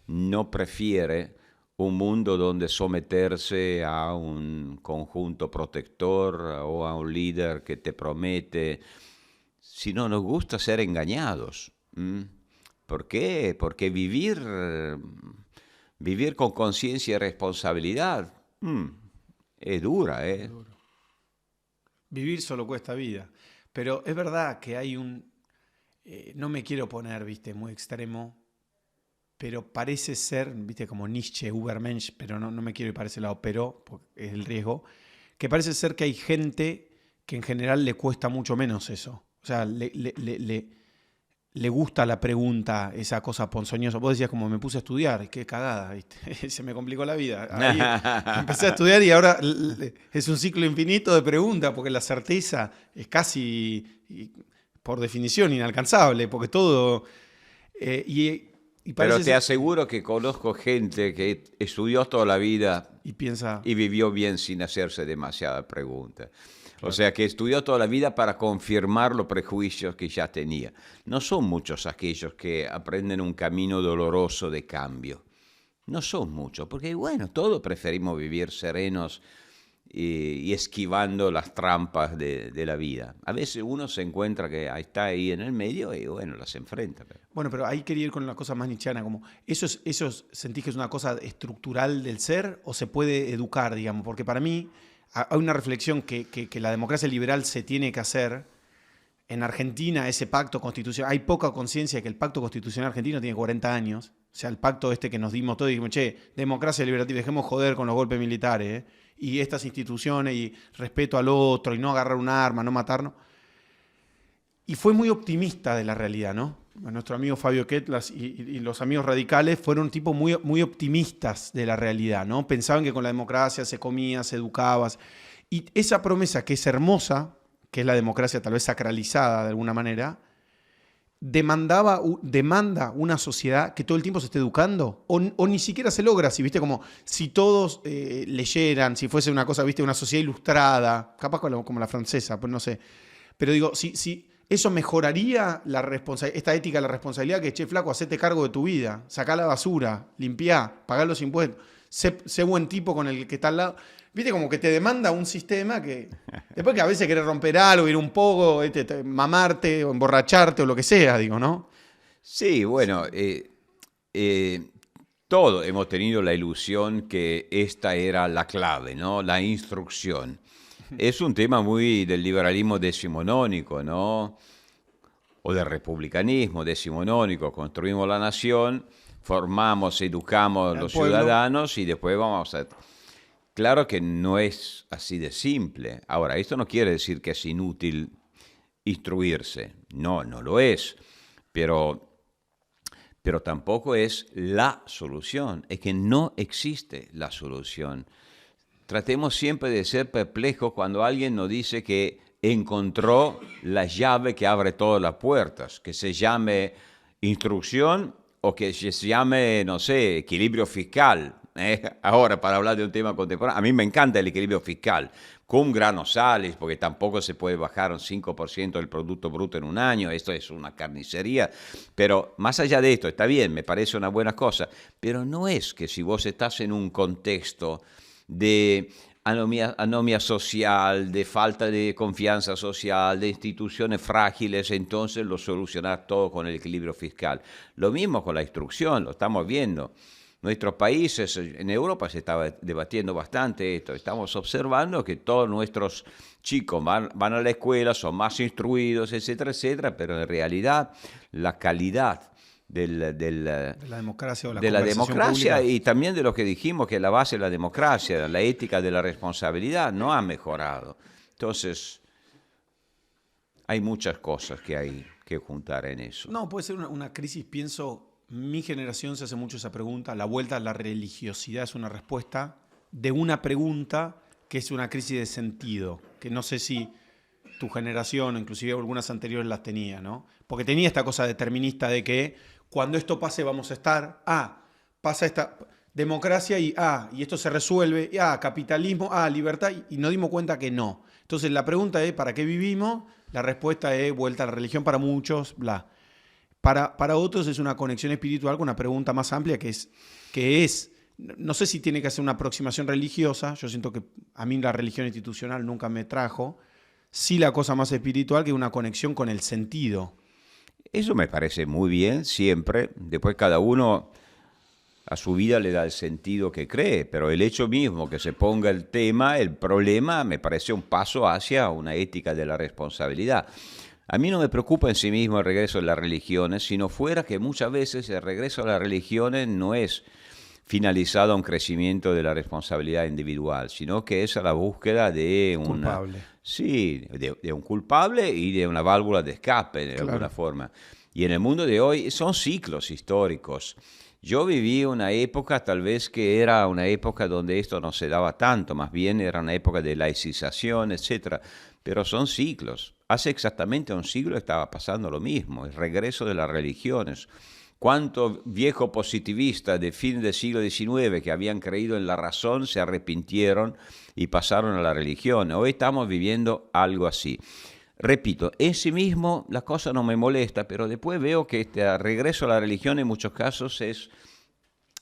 no prefiere un mundo donde someterse a un conjunto protector o a un líder que te promete, si no nos gusta ser engañados. ¿Por qué? Porque vivir con conciencia y responsabilidad es dura, ¿eh? Vivir solo cuesta vida. Pero es verdad que hay no me quiero poner, viste, muy extremo, pero parece ser, viste, como Nietzsche, Übermensch, pero no me quiero ir para ese lado, pero porque es el riesgo, que parece ser que hay gente que en general le cuesta mucho menos eso. O sea, le gusta la pregunta, esa cosa ponzoñosa. Vos decías como me puse a estudiar, qué cagada, ¿viste? Se me complicó la vida. Ahí empecé a estudiar y ahora es un ciclo infinito de preguntas, porque la certeza es casi, por definición, inalcanzable, porque todo... Pero te aseguro que conozco gente que estudió toda la vida y piensa y vivió bien sin hacerse demasiadas preguntas. Claro. O sea, que estudió toda la vida para confirmar los prejuicios que ya tenía. No son muchos aquellos que aprenden un camino doloroso de cambio. No son muchos, porque bueno, todos preferimos vivir serenos y esquivando las trampas de la vida. A veces uno se encuentra que está ahí en el medio y bueno, las enfrenta. Bueno, pero ahí quería ir con la cosa más nietzscheana, como ¿eso sentís que es una cosa estructural del ser o se puede educar, digamos? Porque para mí hay una reflexión que la democracia liberal se tiene que hacer. En Argentina, ese pacto constitucional, hay poca conciencia de que el pacto constitucional argentino tiene 40 años. O sea, el pacto que nos dimos todos y dijimos, che, democracia liberativa, dejemos joder con los golpes militares, y estas instituciones, y respeto al otro, y no agarrar un arma, no matarnos. Y fue muy optimista de la realidad, ¿no? Nuestro amigo Fabio Ketlas y los amigos radicales fueron tipos muy, muy optimistas de la realidad, ¿no? Pensaban que con la democracia se comía, se educaba. Y esa promesa que es hermosa, que es la democracia tal vez sacralizada de alguna manera, demanda una sociedad que todo el tiempo se esté educando o ni siquiera se logra, viste, si todos leyeran, si fuese una cosa, viste, una sociedad ilustrada, capaz como la francesa, pues no sé, pero digo, si eso mejoraría esta ética de la responsabilidad, que che, flaco, hacete cargo de tu vida, sacá la basura, limpiá, pagá los impuestos, sé buen tipo con el que está al lado. Viste, como que te demanda un sistema que... Después que a veces querés romper algo, ir un poco, mamarte o emborracharte o lo que sea, digo, ¿no? Sí, bueno, todos hemos tenido la ilusión que esta era la clave, ¿no? La instrucción. Es un tema muy del liberalismo decimonónico, ¿no? O del republicanismo decimonónico. Construimos la nación, formamos, educamos a los ciudadanos y después vamos a... Claro que no es así de simple. Ahora, esto no quiere decir que es inútil instruirse. No, no lo es. Pero tampoco es la solución. Es que no existe la solución. Tratemos siempre de ser perplejos cuando alguien nos dice que encontró la llave que abre todas las puertas, que se llame instrucción o que se llame, no sé, equilibrio fiscal. Ahora, para hablar de un tema contemporáneo, a mí me encanta el equilibrio fiscal, con grano sales, porque tampoco se puede bajar un 5% del Producto Bruto en un año, esto es una carnicería, pero más allá de esto, está bien, me parece una buena cosa, pero no es que si vos estás en un contexto de anomia social, de falta de confianza social, de instituciones frágiles, entonces lo solucionás todo con el equilibrio fiscal. Lo mismo con la instrucción, lo estamos viendo. Nuestros países, en Europa se estaba debatiendo bastante esto, estamos observando que todos nuestros chicos van a la escuela, son más instruidos, etcétera, pero en realidad la calidad de la democracia o de la democracia pública. Y también de lo que dijimos que la base de la democracia, la ética de la responsabilidad, no ha mejorado. Entonces, hay muchas cosas que hay que juntar en eso. No, puede ser una crisis, pienso, mi generación se hace mucho esa pregunta, la vuelta a la religiosidad es una respuesta de una pregunta que es una crisis de sentido, que no sé si tu generación, inclusive algunas anteriores las tenía, ¿no? Porque tenía esta cosa determinista de que cuando esto pase vamos a estar, pasa esta democracia y esto se resuelve, capitalismo, libertad, y nos dimos cuenta que no. Entonces la pregunta es, ¿para qué vivimos? La respuesta es vuelta a la religión para muchos, bla. Para otros es una conexión espiritual con una pregunta más amplia que es, no sé si tiene que hacer una aproximación religiosa, yo siento que a mí la religión institucional nunca me trajo, sí la cosa más espiritual que una conexión con el sentido. Eso me parece muy bien, siempre. Después cada uno a su vida le da el sentido que cree, pero el hecho mismo que se ponga el tema, el problema, me parece un paso hacia una ética de la responsabilidad. A mí no me preocupa en sí mismo el regreso de las religiones, sino fuera que muchas veces el regreso a las religiones no es finalizado a un crecimiento de la responsabilidad individual, sino que es a la búsqueda de Culpable. Sí, de un culpable y de una válvula de escape, de alguna forma. Y en el mundo de hoy son ciclos históricos. Yo viví una época, tal vez que era una época donde esto no se daba tanto, más bien era una época de laicización, etcétera. Pero son ciclos. Hace exactamente un siglo estaba pasando lo mismo, el regreso de las religiones. ¿Cuántos viejos positivistas de fin del siglo XIX que habían creído en la razón se arrepintieron y pasaron a la religión? Hoy estamos viviendo algo así. Repito, en sí mismo la cosa no me molesta, pero después veo que este regreso a la religión en muchos casos es,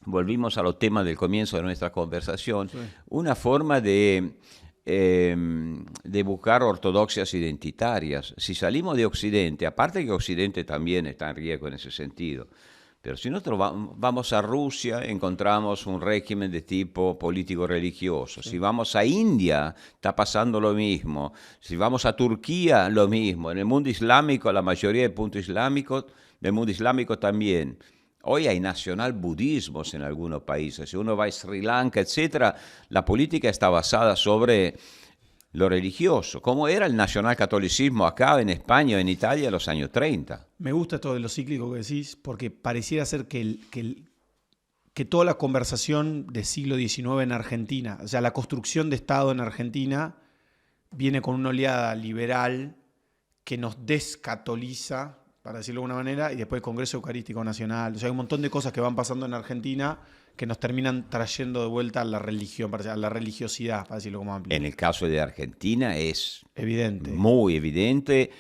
volvimos a los temas del comienzo de nuestra conversación, sí, una forma de buscar ortodoxias identitarias. Si salimos de Occidente, aparte que Occidente también está en riesgo en ese sentido, pero si nosotros vamos a Rusia, encontramos un régimen de tipo político-religioso. Sí. Si vamos a India, está pasando lo mismo. Si vamos a Turquía, lo mismo. En el mundo islámico, la mayoría del mundo islámico también. Hoy hay nacional-budismos en algunos países. Si uno va a Sri Lanka, etc., la política está basada sobre lo religioso. ¿Cómo era el nacionalcatolicismo acá en España o en Italia en los años 30? Me gusta esto de lo cíclico que decís, porque pareciera ser que toda la conversación del siglo XIX en Argentina, o sea, la construcción de Estado en Argentina, viene con una oleada liberal que nos descatoliza, para decirlo de alguna manera, y después el Congreso Eucarístico Nacional. O sea, hay un montón de cosas que van pasando en Argentina que nos terminan trayendo de vuelta a la religión, a la religiosidad, para decirlo como amplio. En el caso de Argentina es evidente, muy evidente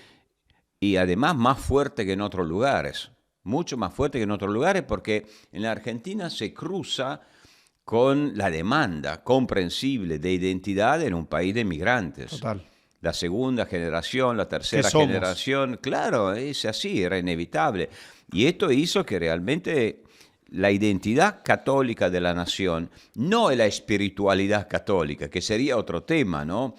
y además más fuerte que en otros lugares. Mucho más fuerte que en otros lugares porque en la Argentina se cruza con la demanda comprensible de identidad en un país de migrantes. Total. La segunda generación, la tercera somos? generación, claro, es así, era inevitable. Y esto hizo que realmente la identidad católica de la nación, no la espiritualidad católica, que sería otro tema, ¿no?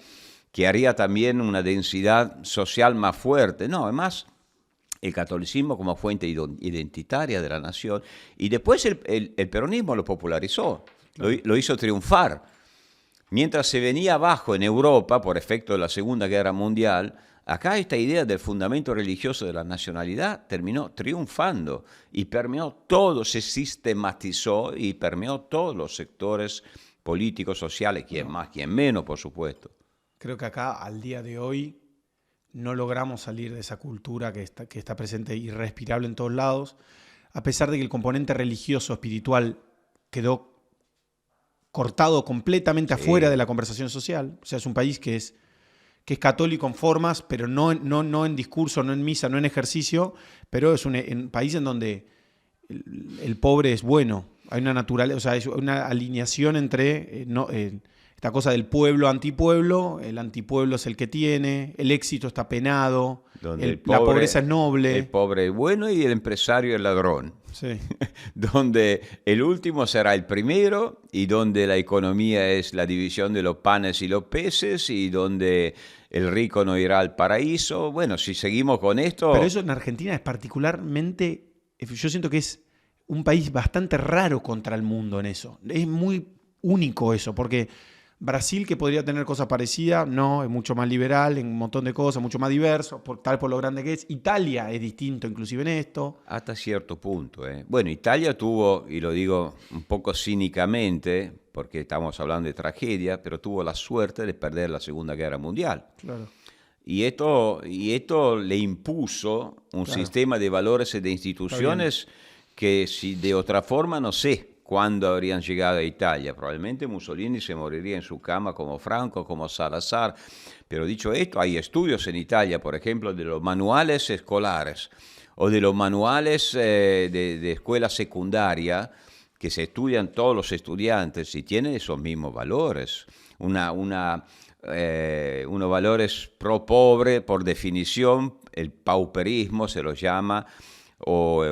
Que haría también una densidad social más fuerte. No, además, el catolicismo como fuente identitaria de la nación. Y después el peronismo lo popularizó, lo hizo triunfar. Mientras se venía abajo en Europa, por efecto de la Segunda Guerra Mundial, acá esta idea del fundamento religioso de la nacionalidad terminó triunfando y permeó todo, se sistematizó y permeó todos los sectores políticos, sociales, quien más, quien menos, por supuesto. Creo que acá, al día de hoy, no logramos salir de esa cultura que está presente irrespirable en todos lados, a pesar de que el componente religioso, espiritual, quedó cortado completamente afuera de la conversación social. O sea, es un país que es católico en formas, pero no en discurso, no en misa, no en ejercicio, pero es un país en donde el pobre es bueno. Hay una naturaleza, o sea, es una alineación entre esta cosa del pueblo antipueblo, el antipueblo es el que tiene, el éxito está penado, la pobreza es noble. El pobre es bueno y el empresario es ladrón. Sí. Donde el último será el primero y donde la economía es la división de los panes y los peces y donde el rico no irá al paraíso. Bueno, si seguimos con esto... Pero eso en Argentina es particularmente, yo siento que es un país bastante raro contra el mundo en eso. Es muy único eso, porque Brasil, que podría tener cosas parecidas, no, es mucho más liberal en un montón de cosas, mucho más diverso, tal por lo grande que es. Italia es distinto inclusive en esto. Hasta cierto punto. Bueno, Italia tuvo, y lo digo un poco cínicamente, porque estamos hablando de tragedia, pero tuvo la suerte de perder la Segunda Guerra Mundial. Claro. Y esto le impuso un sistema de valores y de instituciones que si de otra forma no sé cuándo habrían llegado a Italia. Probablemente Mussolini se moriría en su cama como Franco, como Salazar. Pero dicho esto, hay estudios en Italia, por ejemplo, de los manuales escolares o de los manuales de escuela secundaria que se estudian todos los estudiantes y tienen esos mismos valores. Unos valores pro pobre, por definición, el pauperismo se los llama, o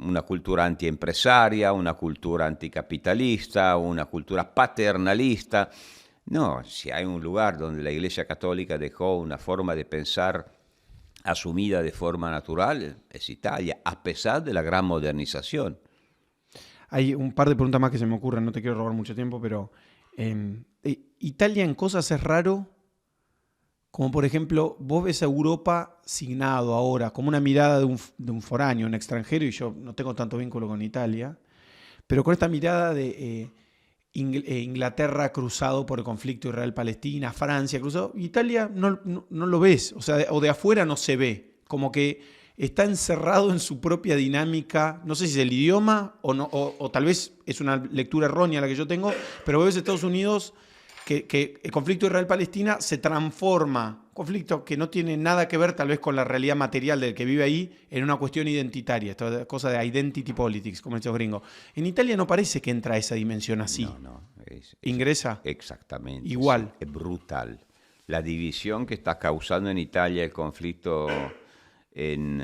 una cultura antiempresaria, una cultura anticapitalista, una cultura paternalista. No, si hay un lugar donde la Iglesia Católica dejó una forma de pensar asumida de forma natural, es Italia, a pesar de la gran modernización. Hay un par de preguntas más que se me ocurren, no te quiero robar mucho tiempo, pero Italia en cosas es raro, como por ejemplo, vos ves a Europa signado ahora, como una mirada de un foráneo, un extranjero, y yo no tengo tanto vínculo con Italia, pero con esta mirada de Inglaterra cruzado por el conflicto Israel-Palestina, Francia cruzado, Italia no lo ves, o sea, o de afuera no se ve, como que está encerrado en su propia dinámica, no sé si es el idioma o tal vez es una lectura errónea la que yo tengo, pero ves Estados Unidos que el conflicto Israel-Palestina se transforma, conflicto que no tiene nada que ver tal vez con la realidad material del que vive ahí, en una cuestión identitaria, esta cosa de identity politics, como dicen los gringos. En Italia no parece que entra esa dimensión así. No. ¿Ingresa? Exactamente. Igual. Es brutal. La división que está causando en Italia el conflicto en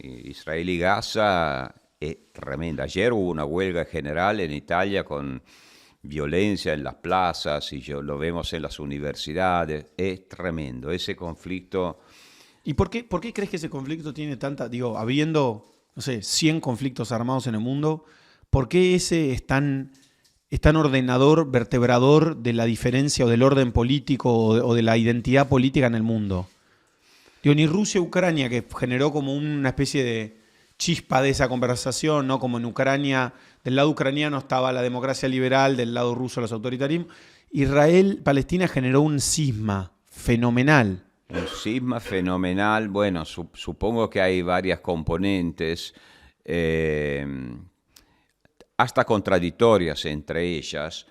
Israel y Gaza es tremenda. Ayer hubo una huelga general en Italia con violencia en las plazas y lo vemos en las universidades. Es tremendo ese conflicto. ¿Y por qué crees que ese conflicto tiene tanta, habiendo, no sé, 100 conflictos armados en el mundo, por qué ese es tan ordenador, vertebrador de la diferencia o del orden político o de la identidad política en el mundo? Ni Rusia, Ucrania, que generó como una especie de chispa de esa conversación, ¿no? Como en Ucrania, del lado ucraniano estaba la democracia liberal, del lado ruso los autoritarismos. Israel, Palestina generó un cisma fenomenal. Un cisma fenomenal. Bueno, supongo que hay varias componentes, hasta contradictorias entre ellas,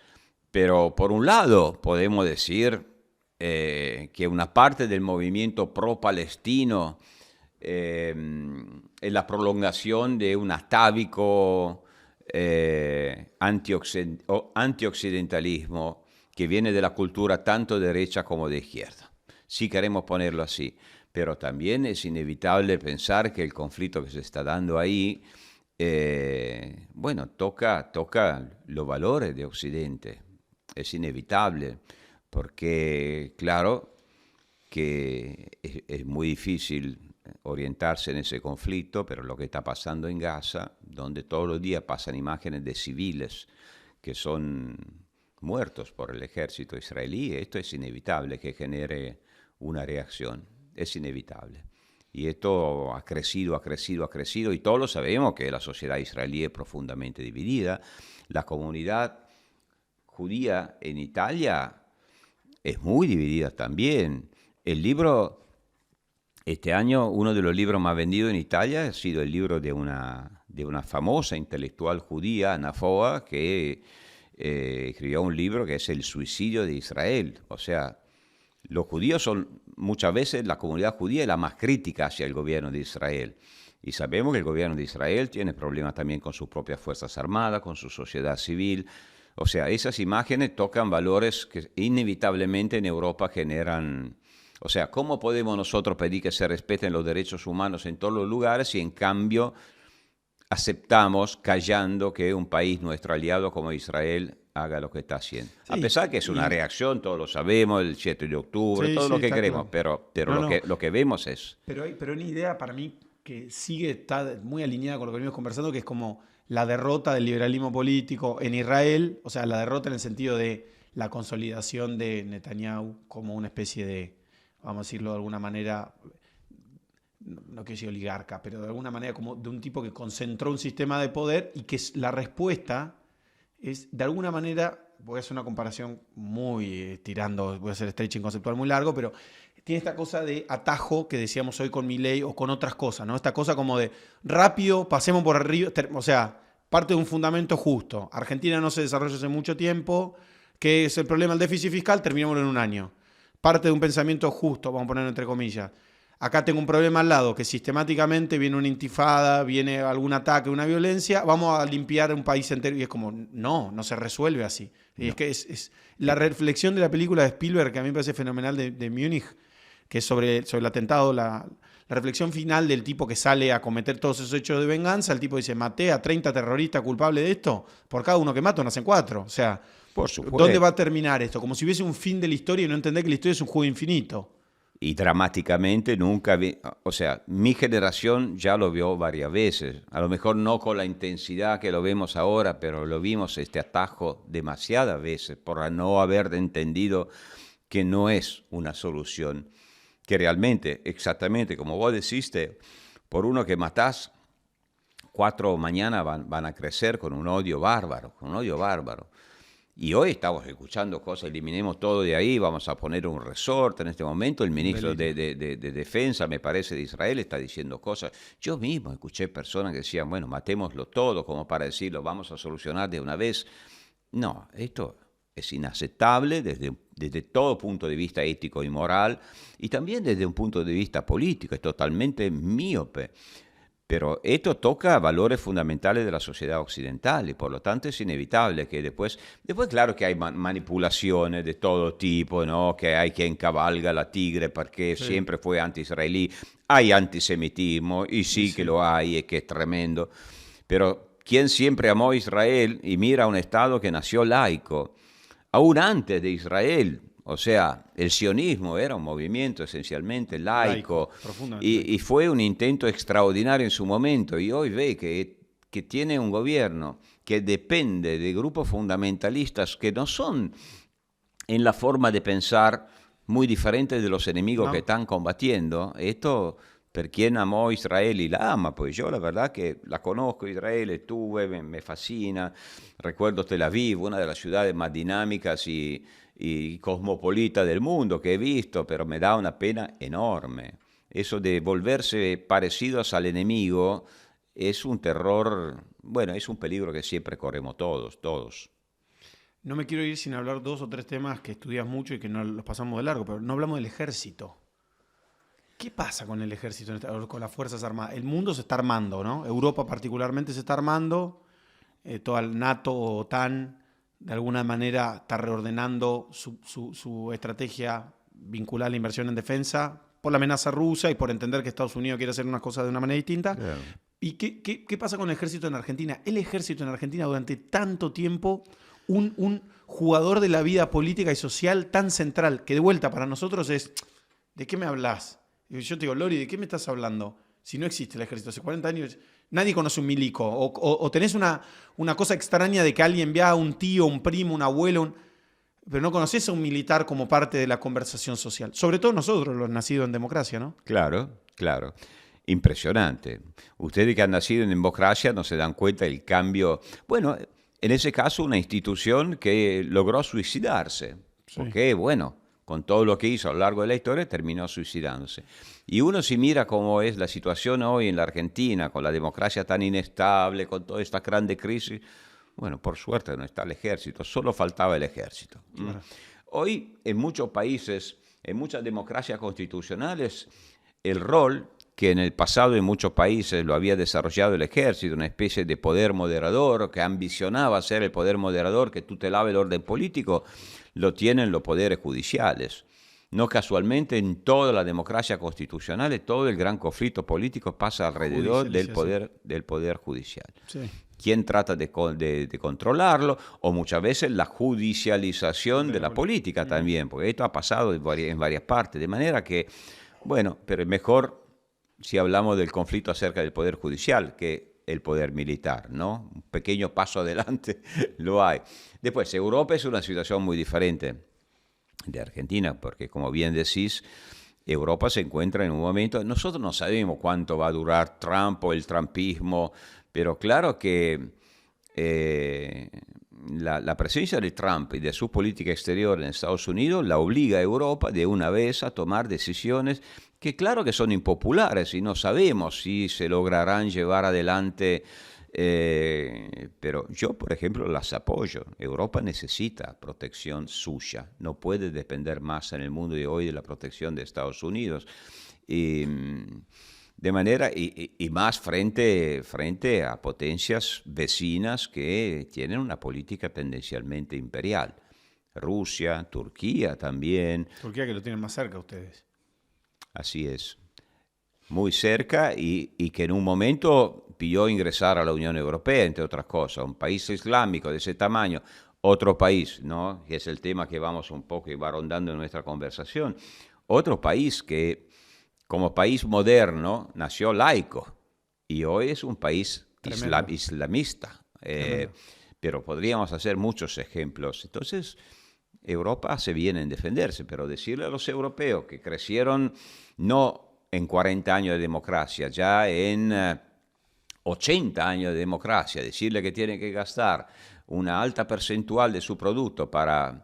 pero por un lado podemos decir que una parte del movimiento pro-palestino es la prolongación de un atávico antioccidentalismo que viene de la cultura tanto de derecha como de izquierda. Si queremos ponerlo así. Pero también es inevitable pensar que el conflicto que se está dando ahí, bueno, toca los valores de Occidente. Es inevitable, porque claro que es muy difícil orientarse en ese conflicto, pero lo que está pasando en Gaza, donde todos los días pasan imágenes de civiles que son muertos por el ejército israelí, esto es inevitable que genere una reacción, es inevitable. Y esto ha crecido, y todos lo sabemos que la sociedad israelí es profundamente dividida. La comunidad judía en Italia es muy dividida también. El libro, este año, uno de los libros más vendidos en Italia ha sido el libro de una famosa intelectual judía, Anna Foa, que escribió un libro que es El suicidio de Israel. O sea, los judíos son muchas veces, la comunidad judía es la más crítica hacia el gobierno de Israel. Y sabemos que el gobierno de Israel tiene problemas también con sus propias fuerzas armadas, con su sociedad civil. O sea, esas imágenes tocan valores que inevitablemente en Europa generan... O sea, ¿cómo podemos nosotros pedir que se respeten los derechos humanos en todos los lugares si en cambio aceptamos, callando, que un país, nuestro aliado como Israel, haga lo que está haciendo? Sí, a pesar que es una reacción, todos lo sabemos, el 7 de octubre, sí, todo lo que queremos, claro. pero no, lo que vemos es... Pero hay una idea para mí que está muy alineada con lo que venimos conversando, que es como la derrota del liberalismo político en Israel, o sea, la derrota en el sentido de la consolidación de Netanyahu como una especie de, vamos a decirlo de alguna manera, no quiero decir oligarca, pero de alguna manera como de un tipo que concentró un sistema de poder y que la respuesta es, de alguna manera, voy a hacer una comparación muy tirando, voy a hacer stretching conceptual muy largo, pero tiene esta cosa de atajo que decíamos hoy con Milei o con otras cosas, ¿no? Esta cosa como de rápido, pasemos por arriba, o sea, parte de un fundamento justo. Argentina no se desarrolla hace mucho tiempo, ¿qué es el problema del déficit fiscal? Terminémoslo en un año. Parte de un pensamiento justo, vamos a ponerlo entre comillas. Acá tengo un problema al lado, que sistemáticamente viene una intifada, viene algún ataque, una violencia, vamos a limpiar un país entero. Y es como, no se resuelve así. No. Y es que es la reflexión de la película de Spielberg, que a mí me parece fenomenal, de Múnich, que es sobre el atentado, la reflexión final del tipo que sale a cometer todos esos hechos de venganza. El tipo dice, maté a 30 terroristas culpables de esto, por cada uno que mato nacen 4. O sea, por supuesto. ¿Dónde va a terminar esto? Como si hubiese un fin de la historia y no entender que la historia es un juego infinito. Y dramáticamente nunca vi, o sea, mi generación ya lo vio varias veces, a lo mejor no con la intensidad que lo vemos ahora, pero lo vimos este atajo demasiadas veces por no haber entendido que no es una solución, que realmente, exactamente como vos deciste, por uno que matás, 4 mañana van a crecer con un odio bárbaro, Y hoy estamos escuchando cosas, eliminemos todo de ahí, vamos a poner un resort en este momento. El ministro de Defensa, me parece, de Israel, está diciendo cosas. Yo mismo escuché personas que decían, bueno, matémoslo todo, como para decirlo, vamos a solucionar de una vez. No, esto es inaceptable desde todo punto de vista ético y moral, y también desde un punto de vista político, es totalmente míope. Pero esto toca valores fundamentales de la sociedad occidental y por lo tanto es inevitable que después claro que hay manipulaciones de todo tipo, ¿no? Que hay quien cabalga la tigre porque siempre fue anti-israelí, hay antisemitismo y sí que lo hay, y que es tremendo, pero quien siempre amó a Israel y mira a un Estado que nació laico, aún antes de Israel. O sea, el sionismo era un movimiento esencialmente laico y fue un intento extraordinario en su momento. Y hoy ve que tiene un gobierno que depende de grupos fundamentalistas que no son en la forma de pensar muy diferentes de los enemigos que están combatiendo. Esto, per quien amó Israel y la ama, pues yo la verdad que la conozco, Israel, estuve, me fascina. Recuerdo Tel Aviv, una de las ciudades más dinámicas y cosmopolita del mundo que he visto, pero me da una pena enorme. Eso de volverse parecidos al enemigo es un terror, bueno, es un peligro que siempre corremos todos. No me quiero ir sin hablar 2 o 3 temas que estudias mucho y que no los pasamos de largo, pero no hablamos del ejército. ¿Qué pasa con el ejército, con las Fuerzas Armadas? El mundo se está armando, ¿no? Europa particularmente se está armando. toda el NATO o OTAN de alguna manera está reordenando su estrategia vinculada a la inversión en defensa por la amenaza rusa y por entender que Estados Unidos quiere hacer unas cosas de una manera distinta. Claro. ¿Y qué pasa con el ejército en Argentina? El ejército en Argentina durante tanto tiempo, un jugador de la vida política y social tan central, que de vuelta para nosotros es, ¿de qué me hablas? Y yo te digo, Lori, ¿de qué me estás hablando? Si no existe el ejército, hace 40 años nadie conoce un milico. O tenés una cosa extraña de que alguien vea a un tío, un primo, un abuelo, pero no conoces a un militar como parte de la conversación social. Sobre todo nosotros, los nacidos en democracia, ¿no? Claro, claro. Impresionante. Ustedes que han nacido en democracia no se dan cuenta del cambio. Bueno, en ese caso una institución que logró suicidarse. Sí. Porque, bueno, con todo lo que hizo a lo largo de la historia, terminó suicidándose. Y uno si mira cómo es la situación hoy en la Argentina, con la democracia tan inestable, con toda esta grande crisis, bueno, por suerte no está el ejército, solo faltaba el ejército. Claro. Hoy en muchos países, en muchas democracias constitucionales, el rol que en el pasado en muchos países lo había desarrollado el ejército, una especie de poder moderador que ambicionaba ser el poder moderador que tutelaba el orden político, lo tienen los poderes judiciales. No casualmente en toda la democracia constitucional todo el gran conflicto político pasa alrededor del poder judicial. Sí. ¿Quién trata de controlarlo? O muchas veces la judicialización de la política también, porque esto ha pasado en varias partes, de manera que, bueno, pero es mejor si hablamos del conflicto acerca del poder judicial que el poder militar, ¿no? Un pequeño paso adelante lo hay. Después, Europa es una situación muy diferente de Argentina, porque como bien decís, Europa se encuentra en un momento, nosotros no sabemos cuánto va a durar Trump o el trumpismo, pero claro que la presencia de Trump y de su política exterior en Estados Unidos la obliga a Europa de una vez a tomar decisiones que claro que son impopulares y no sabemos si se lograrán llevar adelante, pero yo, por ejemplo, las apoyo. Europa necesita protección suya, no puede depender más en el mundo de hoy de la protección de Estados Unidos. De manera, y más frente a potencias vecinas que tienen una política tendencialmente imperial. Rusia, Turquía también. Turquía que lo tienen más cerca ustedes. Así es. Muy cerca y que en un momento pidió ingresar a la Unión Europea, entre otras cosas. Un país islámico de ese tamaño, otro país, ¿no? Que es el tema que vamos un poco y va rondando en nuestra conversación. Otro país que, como país moderno, nació laico y hoy es un país islamista. Pero podríamos hacer muchos ejemplos. Entonces, Europa hace bien en defenderse, pero decirle a los europeos que crecieron no en 40 años de democracia, ya en 80 años de democracia, decirle que tienen que gastar una alta percentual de su producto para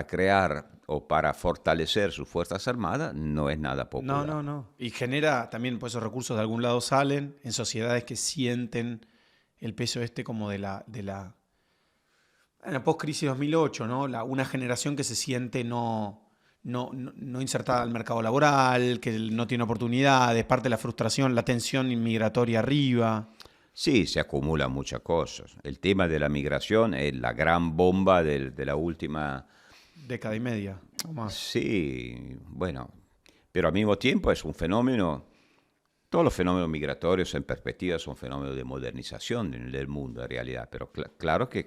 crear o para fortalecer sus Fuerzas Armadas, no es nada popular. No. Y genera también, pues esos recursos de algún lado salen en sociedades que sienten el peso como de la en la post-crisis 2008, ¿no? Una generación que se siente no insertada al mercado laboral, que no tiene oportunidades, parte de la frustración, la tensión inmigratoria arriba. Sí, se acumulan muchas cosas. El tema de la migración es la gran bomba de la última década y media o más. Sí, bueno, pero al mismo tiempo es un fenómeno, todos los fenómenos migratorios en perspectiva son fenómenos de modernización del mundo en realidad, pero claro que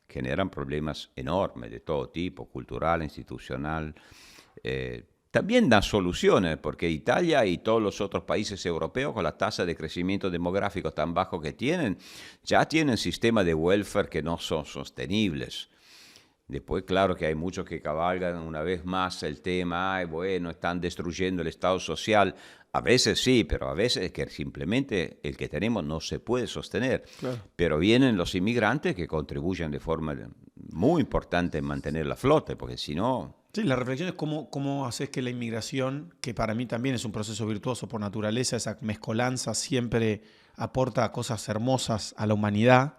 generan problemas enormes de todo tipo, cultural, institucional. También dan soluciones, porque Italia y todos los otros países europeos, con la tasa de crecimiento demográfico tan bajo que tienen, ya tienen sistemas de welfare que no son sostenibles. Después, claro que hay muchos que cabalgan una vez más el tema, bueno, están destruyendo el Estado social. A veces sí, pero a veces es que simplemente el que tenemos no se puede sostener. Claro. Pero vienen los inmigrantes que contribuyen de forma muy importante en mantener la flote, porque si no... Sí, la reflexión es cómo haces que la inmigración, que para mí también es un proceso virtuoso por naturaleza, esa mezcolanza siempre aporta cosas hermosas a la humanidad.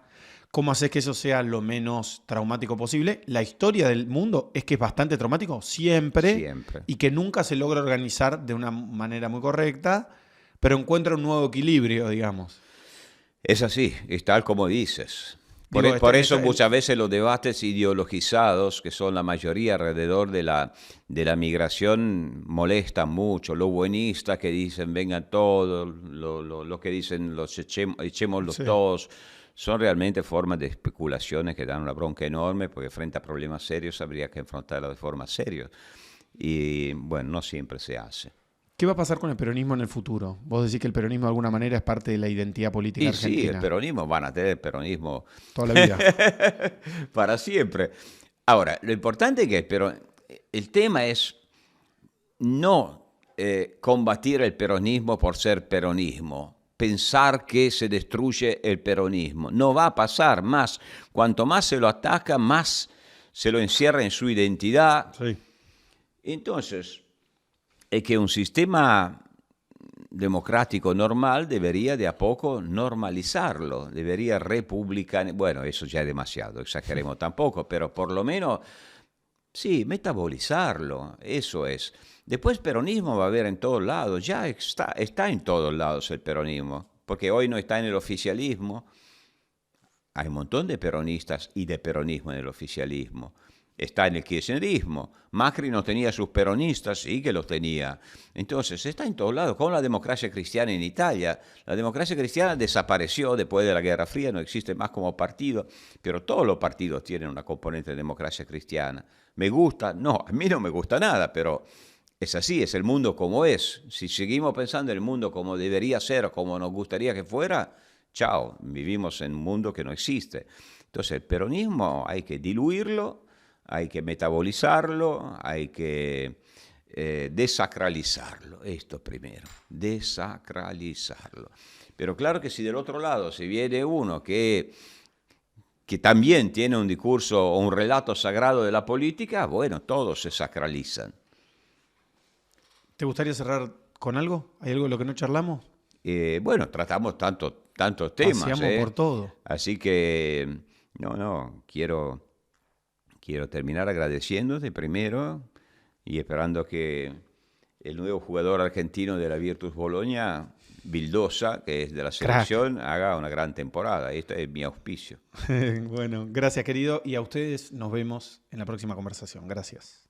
¿Cómo haces que eso sea lo menos traumático posible? La historia del mundo es que es bastante traumático siempre. Y que nunca se logra organizar de una manera muy correcta, pero encuentra un nuevo equilibrio, digamos. Es así, es tal como dices. Digo, Por eso muchas veces los debates ideologizados, que son la mayoría alrededor de la migración, molestan mucho. Los buenistas que dicen vengan todos, lo que dicen los echémoslos sí. todos, son realmente formas de especulaciones que dan una bronca enorme, porque frente a problemas serios habría que enfrentarlos de forma seria. Y bueno, no siempre se hace. ¿Qué va a pasar con el peronismo en el futuro? Vos decís que el peronismo de alguna manera es parte de la identidad política Y sí, argentina. el peronismo, van a tener peronismo Toda la vida. para siempre. Ahora, lo importante es que el tema es no combatir el peronismo por ser peronismo, pensar que se destruye el peronismo. No va a pasar más. Cuanto más se lo ataca, más se lo encierra en su identidad. Sí. Entonces, es que un sistema democrático normal debería de a poco normalizarlo, debería republicanizar, bueno, eso ya es demasiado, exageremos tampoco, pero por lo menos, sí, metabolizarlo, eso es. Después peronismo va a haber en todos lados, ya está en todos lados el peronismo, porque hoy no está en el oficialismo, hay un montón de peronistas y de peronismo en el oficialismo. Está en el kirchnerismo. Macri no tenía sus peronistas, sí que los tenía. Entonces, está en todos lados, como la democracia cristiana en Italia. La democracia cristiana desapareció después de la Guerra Fría, no existe más como partido, pero todos los partidos tienen una componente de democracia cristiana. ¿Me gusta? No, a mí no me gusta nada, pero es así, es el mundo como es. Si seguimos pensando en el mundo como debería ser o como nos gustaría que fuera, chao, vivimos en un mundo que no existe. Entonces, el peronismo hay que diluirlo, hay que metabolizarlo, hay que desacralizarlo. Esto primero, desacralizarlo. Pero claro que si del otro lado se viene uno que también tiene un discurso o un relato sagrado de la política, bueno, todos se sacralizan. ¿Te gustaría cerrar con algo? ¿Hay algo de lo que no charlamos? Bueno, tratamos tantos temas. Paseamos por todo. Así que, quiero terminar agradeciéndote primero y esperando que el nuevo jugador argentino de la Virtus Bologna, Vildosa, que es de la selección, haga una gran temporada. Este es mi auspicio. Bueno, gracias querido. Y a ustedes nos vemos en la próxima conversación. Gracias.